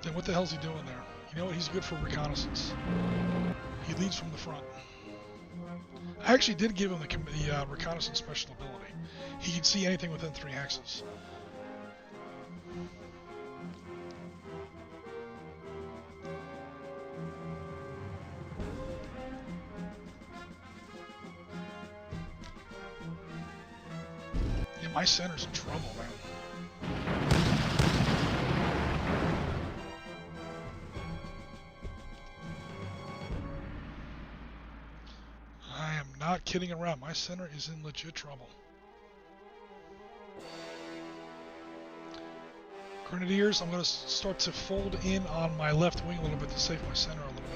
Then what the hell's he doing there? You know what? He's good for reconnaissance. He leads from the front. I actually did give him the reconnaissance special ability. He can see anything within 3 hexes. Yeah, my center's in trouble, man. Not kidding around. My center is in legit trouble. Grenadiers, I'm going to start to fold in on my left wing a little bit to save my center a little bit.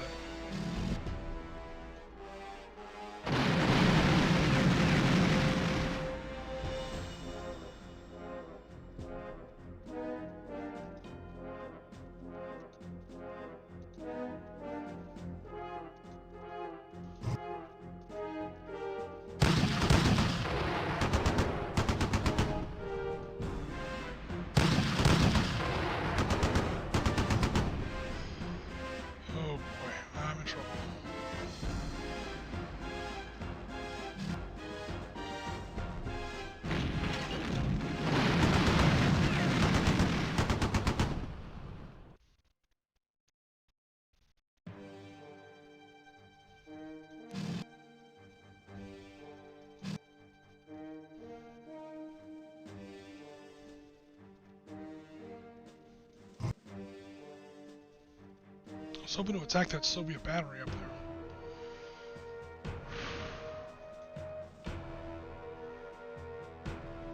I was hoping to attack that Soviet battery up there.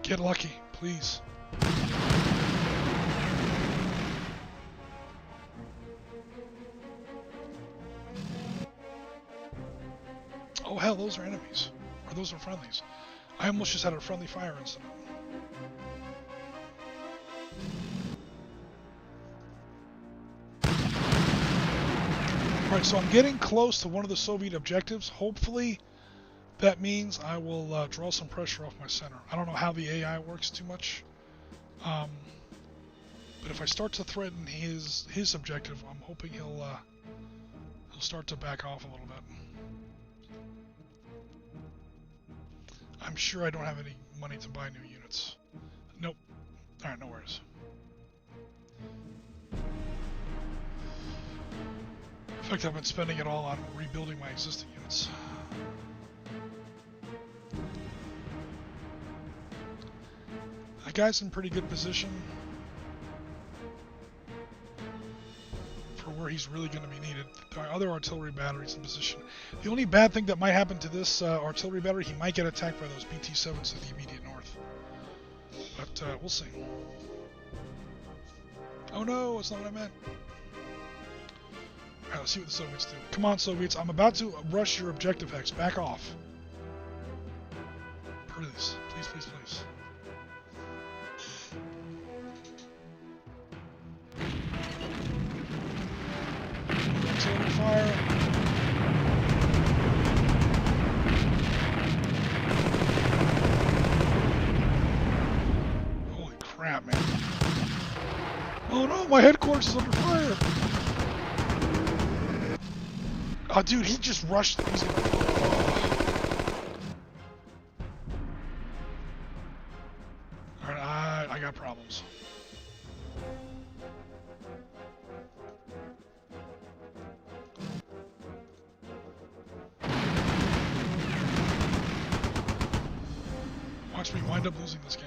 Get lucky, please. Oh hell, those are enemies. Or those are friendlies. I almost just had a friendly fire incident. Alright, so I'm getting close to one of the Soviet objectives. Hopefully that means I will draw some pressure off my center. I don't know how the AI works too much. But if I start to threaten his objective, I'm hoping he'll start to back off a little bit. I'm sure I don't have any money to buy new units. Nope. Alright, no worries. fact, I've been spending it all on rebuilding my existing units. That guy's in pretty good position for where he's really going to be needed. Our other artillery batteries in position. The only bad thing that might happen to this artillery battery, he might get attacked by those BT-7s to the immediate north. But we'll see. Oh no, that's not what I meant. Alright, let's see what the Soviets do. Come on, Soviets. I'm about to rush your objective hex. Back off. Please, please, please, please. Artillery fire. Holy crap, man. Oh no, my headquarters is under fire. Oh, dude, he just rushed. He's gonna... Alright, I got problems. Watch me wind up losing this game.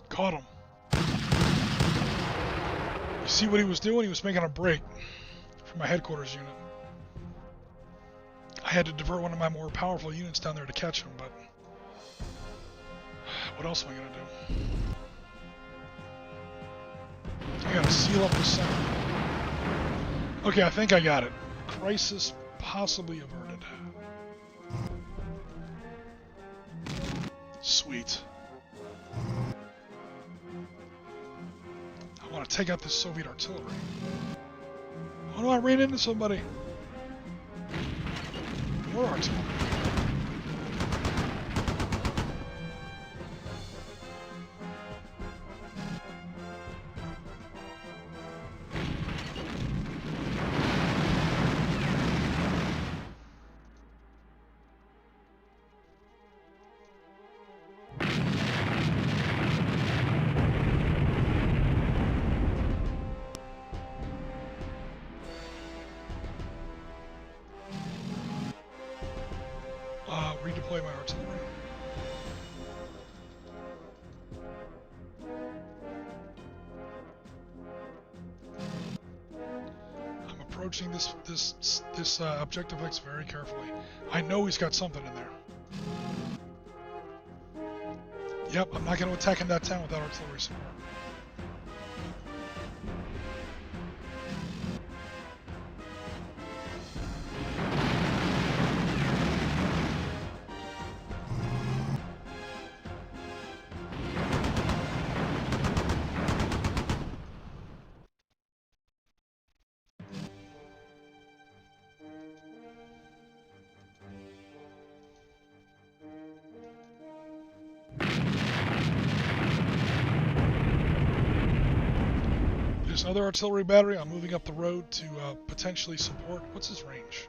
Caught him. You see what he was doing? He was making a break for my headquarters unit. I had to divert one of my more powerful units down there to catch him, but what else am I gonna do? I gotta seal up the center. Okay, I think I got it. Crisis possibly averted. Sweet. I want to take out this Soviet artillery. Oh no, I ran into somebody. More artillery. Redeploy my artillery. I'm approaching this objective X very carefully. I know he's got something in there. Yep, I'm not going to attack in that town without artillery support. Another artillery battery. I'm moving up the road to potentially support. What's his range?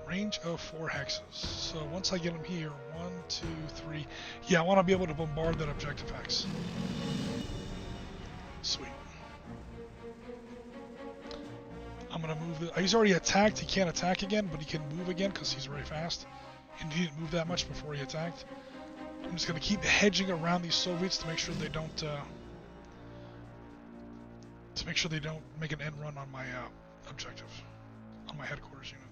Range of 4 hexes. So once I get him here, 1, 2, 3. Yeah, I want to be able to bombard that objective hex. Sweet. I'm going to move it. He's already attacked. He can't attack again, but he can move again because he's very fast. And he didn't move that much before he attacked. I'm just going to keep hedging around these Soviets to make sure they don't... to make sure they don't make an end run on my objective, on my headquarters unit.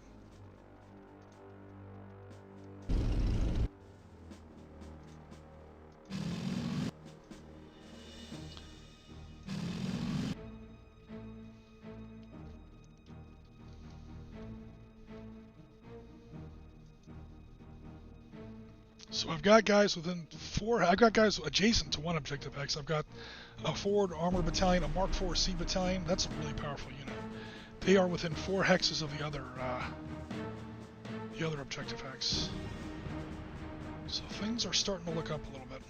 So I've got guys within 4, I've got guys adjacent to one objective X. I've got a forward armor battalion, a Mark IV C battalion. That's a really powerful unit. They are within 4 hexes of the other objective X. So things are starting to look up a little bit.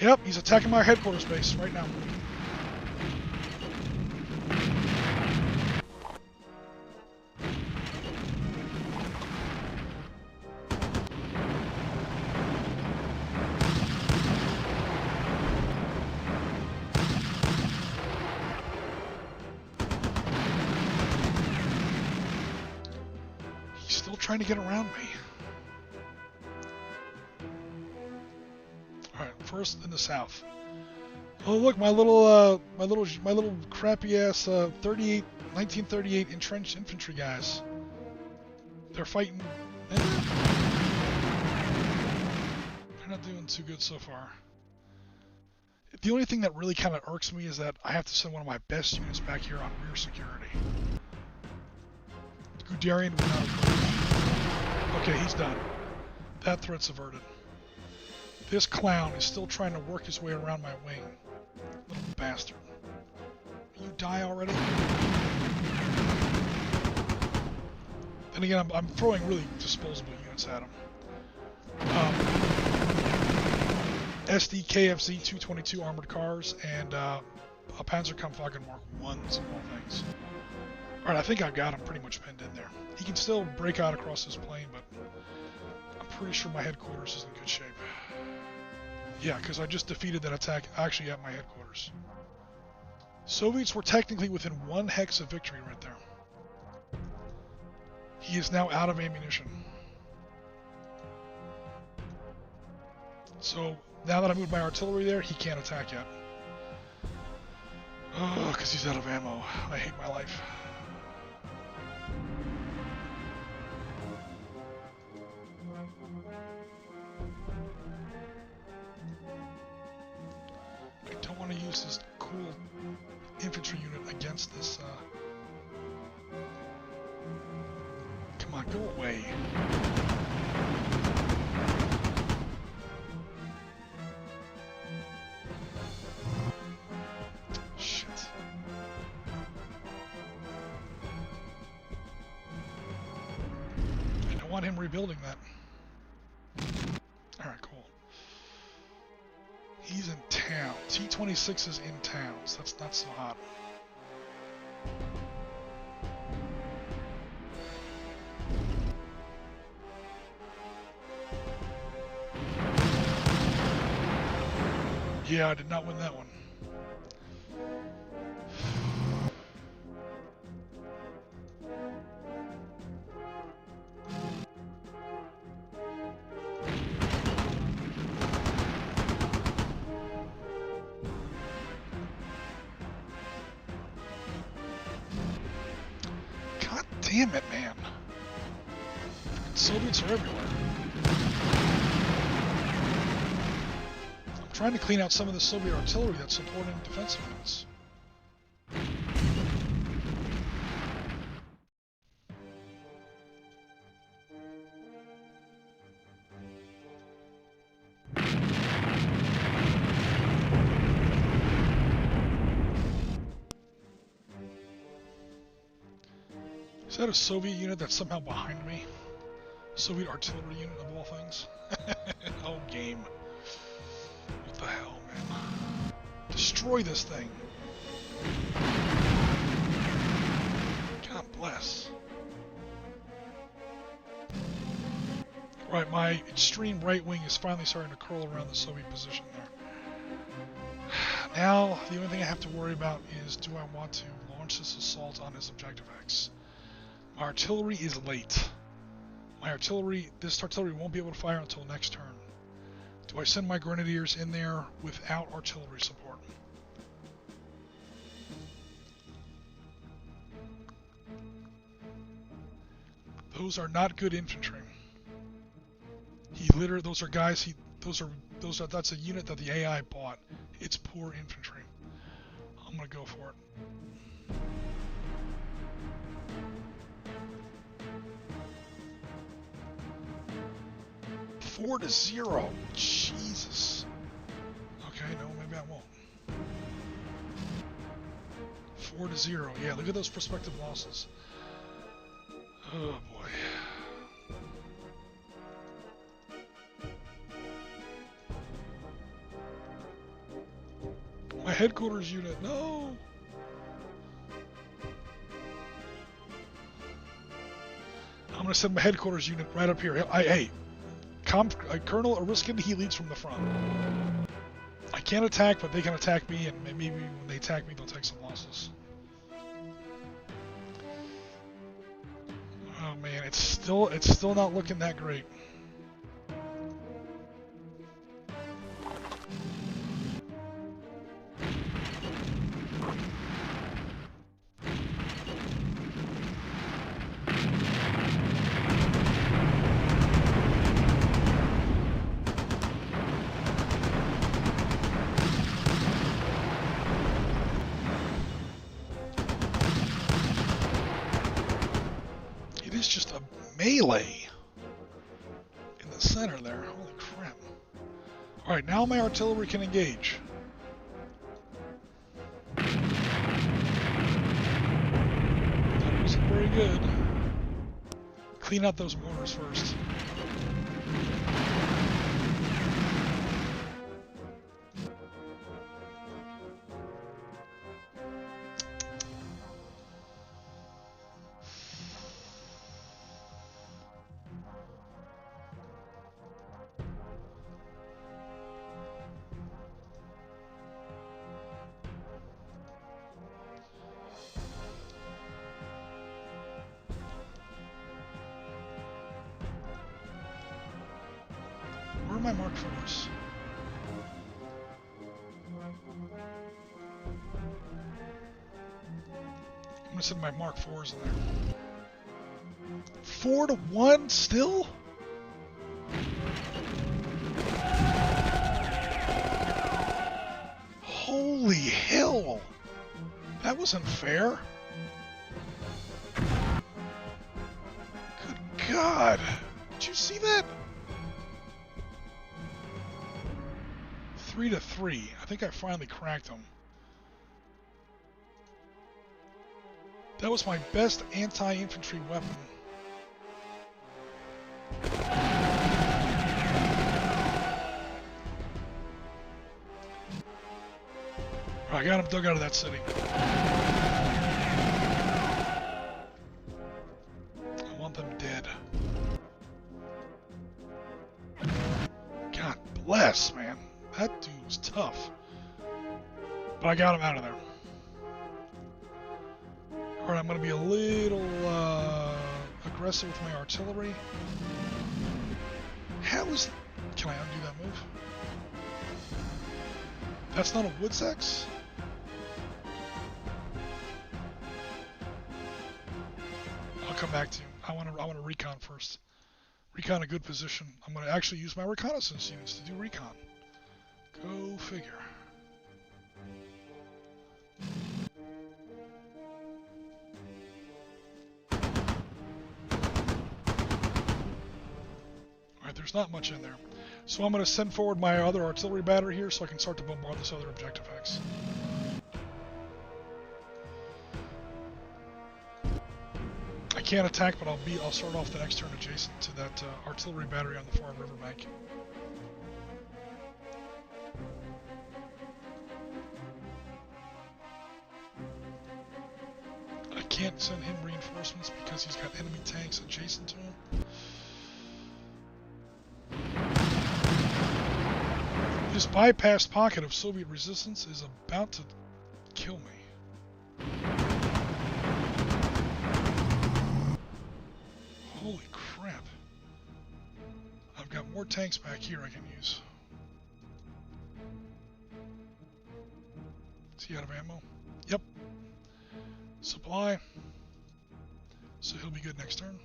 Yep, he's attacking my headquarters base right now. He's still trying to get around me. Alright, first in the south. Oh look, my little crappy ass 1938 entrenched infantry guys. They're fighting. They're not doing too good so far. The only thing that really kind of irks me is that I have to send one of my best units back here on rear security. Guderian would not approve. Okay, he's done. That threat's averted. This clown is still trying to work his way around my wing. Little bastard. You die already? Then again, I'm throwing really disposable units at him. SD KFZ 222 armored cars and a Panzergruppe Mark 1s of all things. Alright, I think I've got him pretty much pinned in there. He can still break out across this plane, but I'm pretty sure my headquarters is in good shape. Yeah, because I just defeated that attack actually at my headquarters. Soviets were technically within 1 hex of victory right there. He is now out of ammunition. So, now that I moved my artillery there, he can't attack yet. Oh, because he's out of ammo. I hate my life. I don't want to use this cool infantry unit against this, Come on, go away. Shit. I don't want him rebuilding that. Alright, cool. He's in town. T-26 is in town, so that's not so hot. Yeah, I did not win that one. God damn it, man. Soviets are everywhere. Trying to clean out some of the Soviet artillery that's supporting defensive units. Is that a Soviet unit that's somehow behind me? Soviet artillery unit of all things? Oh, game. What the hell, man? Destroy this thing. God bless. Right, my extreme right wing is finally starting to curl around the Soviet position there. Now, the only thing I have to worry about is, do I want to launch this assault on his objective X? My artillery is late. This artillery won't be able to fire until next turn. Do I send my grenadiers in there without artillery support? Those are not good infantry. Those are guys, that's a unit that the AI bought. It's poor infantry. I'm gonna go for it. Four to 0. Jesus. Okay, no, maybe I won't. 4 to 0. Yeah, look at those prospective losses. Oh boy. headquarters unit. No. I'm gonna send my headquarters unit right up here. Hey, Colonel Aruskin, he leads from the front. I can't attack, but they can attack me, and maybe when they attack me, they'll take some losses. Oh man, it's still not looking that great. It's just a melee in the center there. Holy crap. Alright, now my artillery can engage. That wasn't very good. Clean out those mortars first. Where are my Mark IVs? I'm gonna send my Mark IVs in there. 4-1 still? Holy hell! That wasn't fair. Good God! Did you see that? 3-3. I think I finally cracked them. That was my best anti-infantry weapon. I got him dug out of that city. I want them dead. God bless, man. That dude was tough. But I got him out of there. Alright, I'm going to be a little aggressive with my artillery. How is... Can I undo that move? That's not a Woods X? I'll come back to you. I want to recon first. Recon a good position. I'm going to actually use my reconnaissance units to do recon. Go figure. Alright, there's not much in there. So I'm going to send forward my other artillery battery here so I can start to bombard this other objective X. I can't attack, but I'll start off the next turn adjacent to that artillery battery on the far riverbank. I can't send him reinforcements because he's got enemy tanks adjacent to him. This bypassed pocket of Soviet resistance is about to kill me. Holy crap. I've got more tanks back here I can use. Is he out of ammo? Yep. Supply. So he'll be good next turn.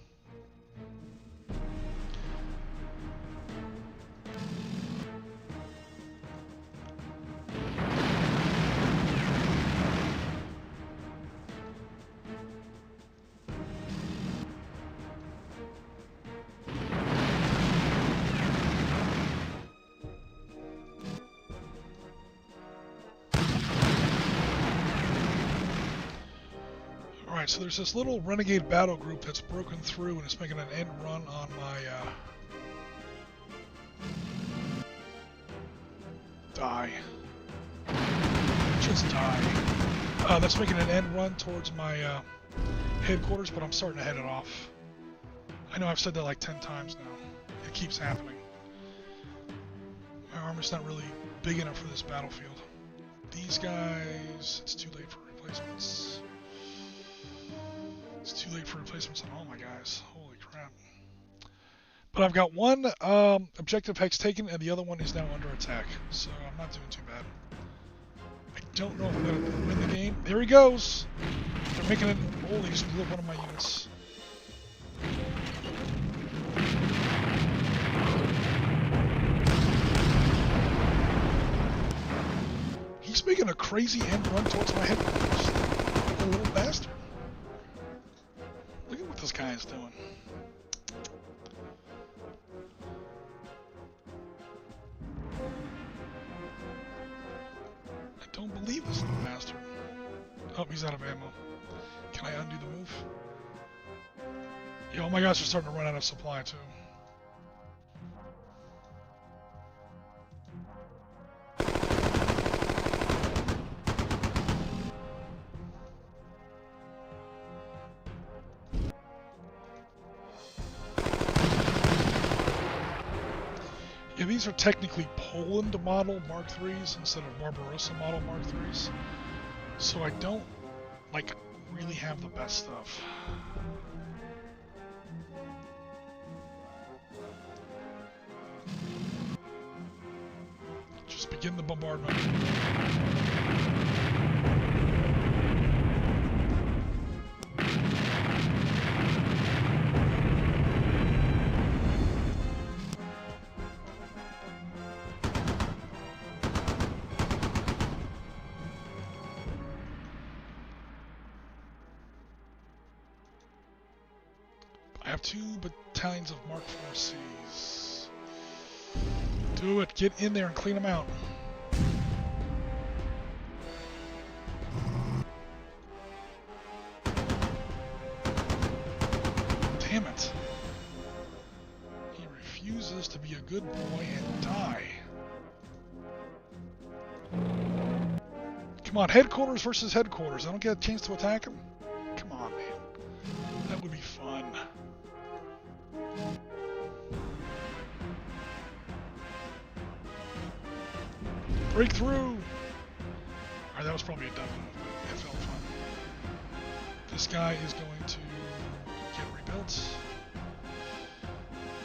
Alright, so there's this little renegade battle group that's broken through and is making an end run on my Just die. That's making an end run towards my headquarters, but I'm starting to head it off. I know I've said that like 10 times now. It keeps happening. My armor's not really big enough for this battlefield. These guys, it's too late for replacements. It's too late for replacements on all my guys. Holy crap. But I've got one objective hex taken, and the other one is now under attack. So I'm not doing too bad. I don't know if I'm going to win the game. There he goes! They're making it. Holy, he just blew up one of my units. He's making a crazy end run towards my headquarters. The little bastard. Look at what this guy is doing. I don't believe this little bastard. Oh, he's out of ammo. Can I undo the move? Yeah, all my guys are starting to run out of supply too. Yeah, these are technically Poland model Mark IIIs instead of Barbarossa model Mark IIIs. So I don't, like, really have the best stuff. Just begin the bombardment. I have 2 battalions of Mark IVCs. Do it. Get in there and clean them out. Damn it. He refuses to be a good boy and die. Come on, headquarters versus headquarters. I don't get a chance to attack him? Come on, man. That would be fun. Break through! Alright, that was probably a dumb move. It felt fun. This guy is going to get rebuilt.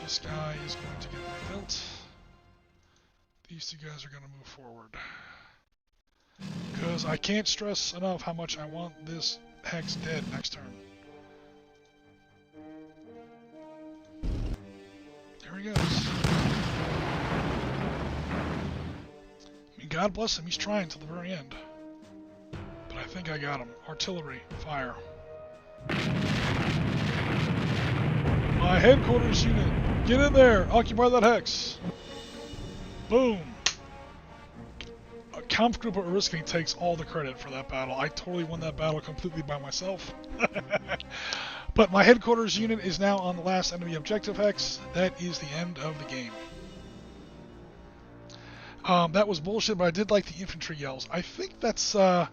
This guy is going to get rebuilt. These 2 guys are going to move forward. Because I can't stress enough how much I want this hex dead next turn. There he goes. God bless him, he's trying till the very end. But I think I got him. Artillery, fire. My headquarters unit, get in there, occupy that hex. Boom. Kampfgruppe Guderian takes all the credit for that battle. I totally won that battle completely by myself. But my headquarters unit is now on the last enemy objective hex. That is the end of the game. That was bullshit, but I did like the infantry yells. I think that's, I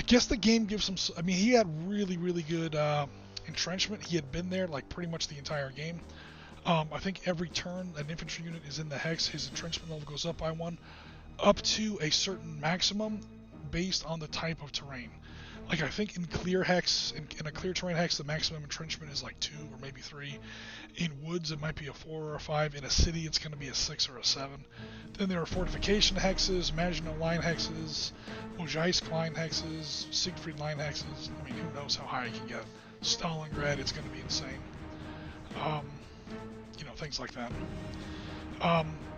guess the game gives him, I mean, he had really, really good entrenchment. He had been there, like, pretty much the entire game. I think every turn an infantry unit is in the hex, his entrenchment level goes up by 1, up to a certain maximum based on the type of terrain. Like, I think in clear hex, in a clear terrain hex, the maximum entrenchment is like 2 or maybe 3. In woods, it might be a 4 or a 5. In a city, it's going to be a 6 or a 7. Then there are fortification hexes, Maginot line hexes, Mojaisk line hexes, Siegfried line hexes. I mean, who knows how high I can get. Stalingrad, it's going to be insane. You know, things like that.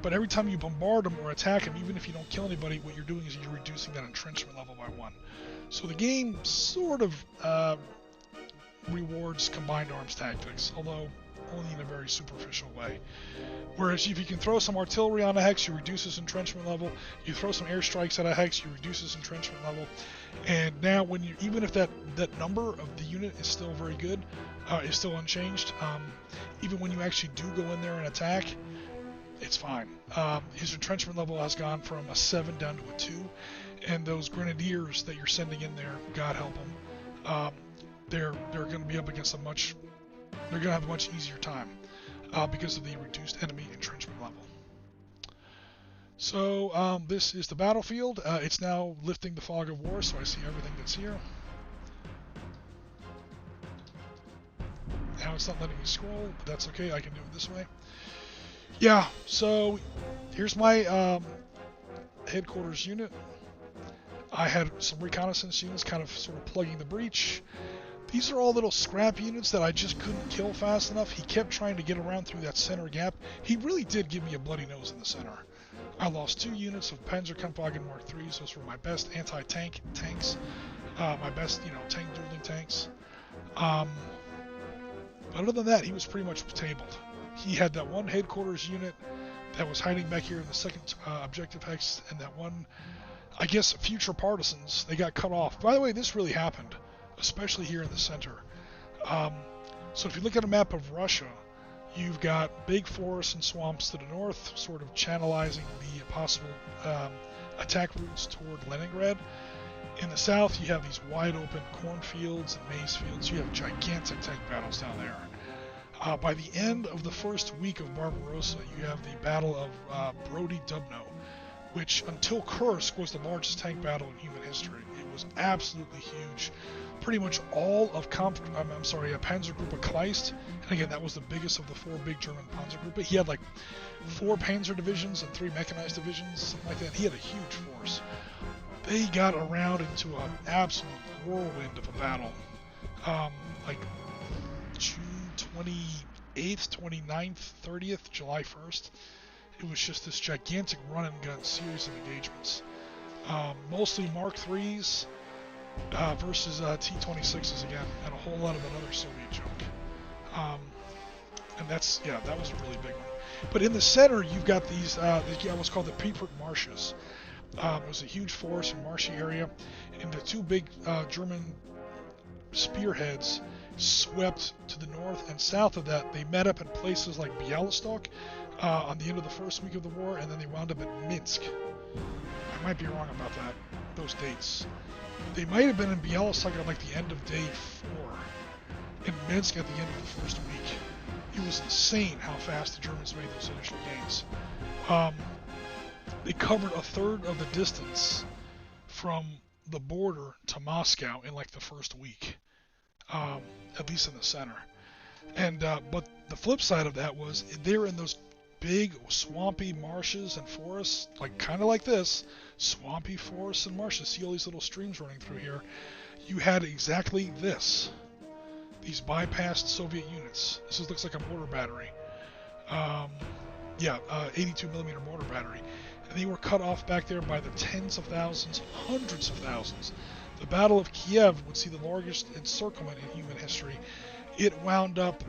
But every time you bombard them or attack them, even if you don't kill anybody, what you're doing is you're reducing that entrenchment level by 1. So the game sort of rewards combined arms tactics, although only in a very superficial way. Whereas if you can throw some artillery on a hex, you reduce its entrenchment level. You throw some airstrikes at a hex, you reduce its entrenchment level. And now, when you, even if that number of the unit is still very good, is still unchanged, even when you actually do go in there and attack, it's fine. His entrenchment level has gone from a 7 down to a 2, and those grenadiers that you're sending in there, God help them, they're going to be up against they're going to have a much easier time because of the reduced enemy entrenchment level. So this is the battlefield. It's now lifting the fog of war, so I see everything that's here. Now it's not letting me scroll, but that's okay. I can do it this way. Yeah, so here's my headquarters unit. I had some reconnaissance units kind of sort of plugging the breach. These are all little scrap units that I just couldn't kill fast enough. He kept trying to get around through that center gap. He really did give me a bloody nose in the center. I lost 2 units of Panzergruppe Mark IIIs. Those were my best anti-tank tanks, my best, tank dueling tanks. But other than that, he was pretty much tabled. He had that one headquarters unit that was hiding back here in the second objective hex, and that one, I guess, future partisans. They got cut off. By the way, this really happened, especially here in the center. So if you look at a map of Russia, you've got big forests and swamps to the north, sort of channelizing the possible attack routes toward Leningrad. In the south, you have these wide open cornfields and maize fields. You have gigantic tank battles down there. By the end of the first week of Barbarossa, you have the Battle of Brody-Dubno, which until Kursk was the largest tank battle in human history. It was absolutely huge. Pretty much all of Panzergruppe Kleist, and again, that was the biggest of the 4 big German Panzergruppe. He had like 4 Panzer Divisions and 3 mechanized divisions, something like that. He had a huge force. They got around into an absolute whirlwind of a battle. Like June 28th, 29th, 30th, July 1st. It was just this gigantic run-and-gun series of engagements. Mostly Mark IIIs versus T-26s again, and a whole lot of another Soviet junk. And that was a really big one. But in the center, you've got these, what's called the Piepert Marshes. It was a huge forest and marshy area, and the 2 big German spearheads swept to the north and south of that. They met up in places like Bialystok on the end of the first week of the war, and then they wound up at Minsk. I might be wrong about those dates. They might have been in Bialystok at like the end of day 4, in Minsk at the end of the first week. It was insane how fast the Germans made those initial gains. They covered a third of the distance from the border to Moscow in like the first week, at least in the center. And but the flip side of that was they're in those big swampy marshes and forests, like kind of like this, swampy forests and marshes. See all these little streams running through here. You had exactly this. These bypassed Soviet units. This looks like a mortar battery. 82 millimeter mortar battery. And they were cut off back there by the tens of thousands, hundreds of thousands. The Battle of Kiev would see the largest encirclement in human history. It wound up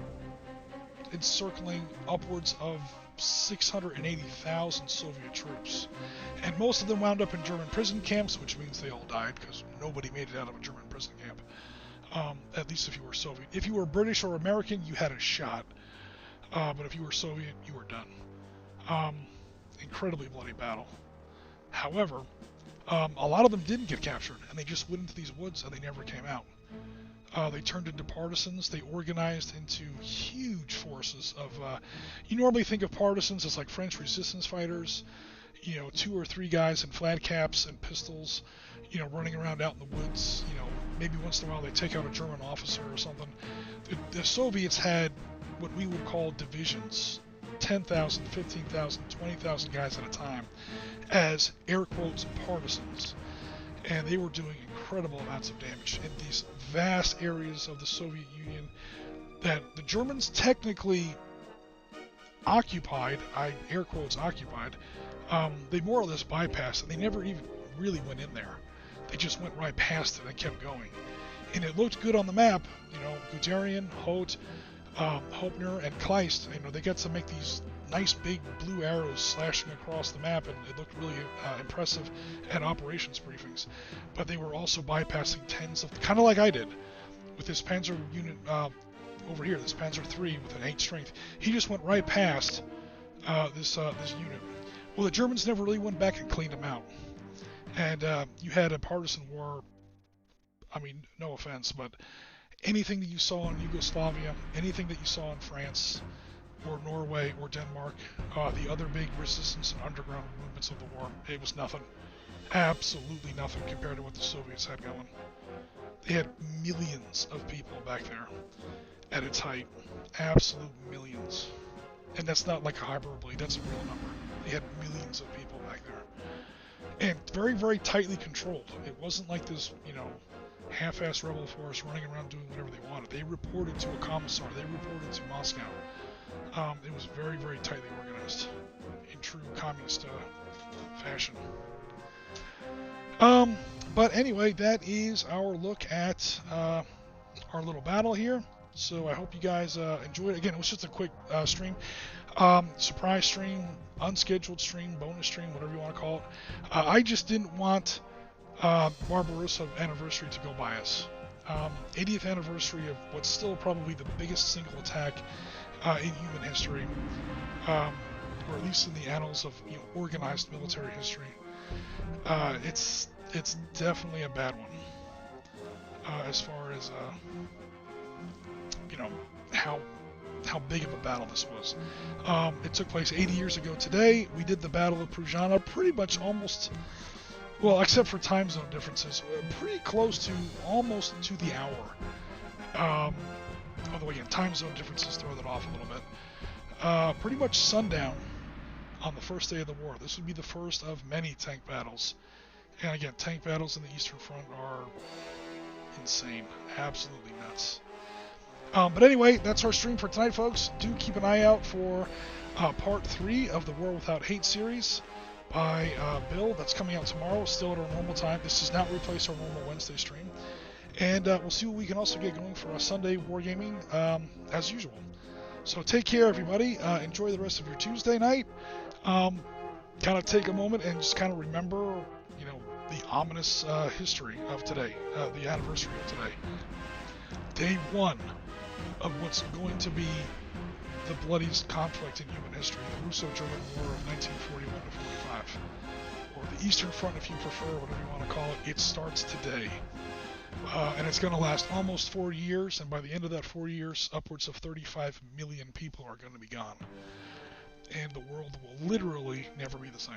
encircling upwards of 680,000 Soviet troops. And most of them wound up in German prison camps, which means they all died, because nobody made it out of a German prison camp. At least if you were Soviet. If you were British or American, you had a shot. But if you were Soviet, you were done. Incredibly bloody battle. However, a lot of them didn't get captured, and they just went into these woods and they never came out. They turned into partisans. They organized into huge forces of, you normally think of partisans as like French resistance fighters, 2 or 3 guys in flat caps and pistols, running around out in the woods. Maybe once in a while they take out a German officer or something. The Soviets had what we would call divisions, 10,000, 15,000, 20,000 guys at a time, as air quotes partisans. And they were doing incredible amounts of damage in these vast areas of the Soviet Union that the Germans technically occupied, air quotes occupied. They more or less bypassed it. They never even really went in there. They just went right past it and kept going. And it looked good on the map. Guderian, Hoth, Hopner, and Kleist, they got to make these nice big blue arrows slashing across the map, and it looked really impressive at operations briefings. But they were also bypassing tens of, kind of like I did with this Panzer unit over here, this Panzer III with an 8 strength. He just went right past this unit. Well, the Germans never really went back and cleaned them out. And you had a partisan war. I mean, no offense, but anything that you saw in Yugoslavia, anything that you saw in France or Norway or Denmark, the other big resistance and underground movements of the war, it was nothing. Absolutely nothing compared to what the Soviets had going. They had millions of people back there at its height. Absolute millions. And that's not like a hyperbole, that's a real number. They had millions of people back there. And very, very tightly controlled. It wasn't like this, half-assed rebel force running around doing whatever they wanted. They reported to a commissar. They reported to Moscow. It was very, very tightly organized in true communist fashion. But anyway, that is our look at our little battle here. So I hope you guys enjoyed it. Again, it was just a quick stream. Surprise stream, unscheduled stream, bonus stream, whatever you want to call it. I just didn't want Barbarossa anniversary to go by us. 80th anniversary of what's still probably the biggest single attack in human history, or at least in the annals of organized military history. It's definitely a bad one as far as how big of a battle this was. It took place 80 years ago today. We did the Battle of Pruzana pretty much almost, well, except for time zone differences, pretty close to almost to the hour. Although again, time zone differences throw that off a little bit. Pretty much sundown on the first day of the war. This would be the first of many tank battles. And again, tank battles in the Eastern Front are insane. Absolutely nuts. But anyway, that's our stream for tonight, folks. Do keep an eye out for part 3 of the War Without Hate series by Bill. That's coming out tomorrow, still at our normal time. This does not replace our normal Wednesday stream. And we'll see what we can also get going for a Sunday wargaming as usual. So take care, everybody. Enjoy the rest of your Tuesday night. Kind of take a moment and just kind of remember, the ominous history of today, the anniversary of today. Day 1 of what's going to be the bloodiest conflict in human history, the Russo-German War of 1941 to 45, or the Eastern Front if you prefer, whatever you want to call it. It starts today, and it's going to last almost 4 years, and by the end of that 4 years, upwards of 35 million people are going to be gone, and the world will literally never be the same.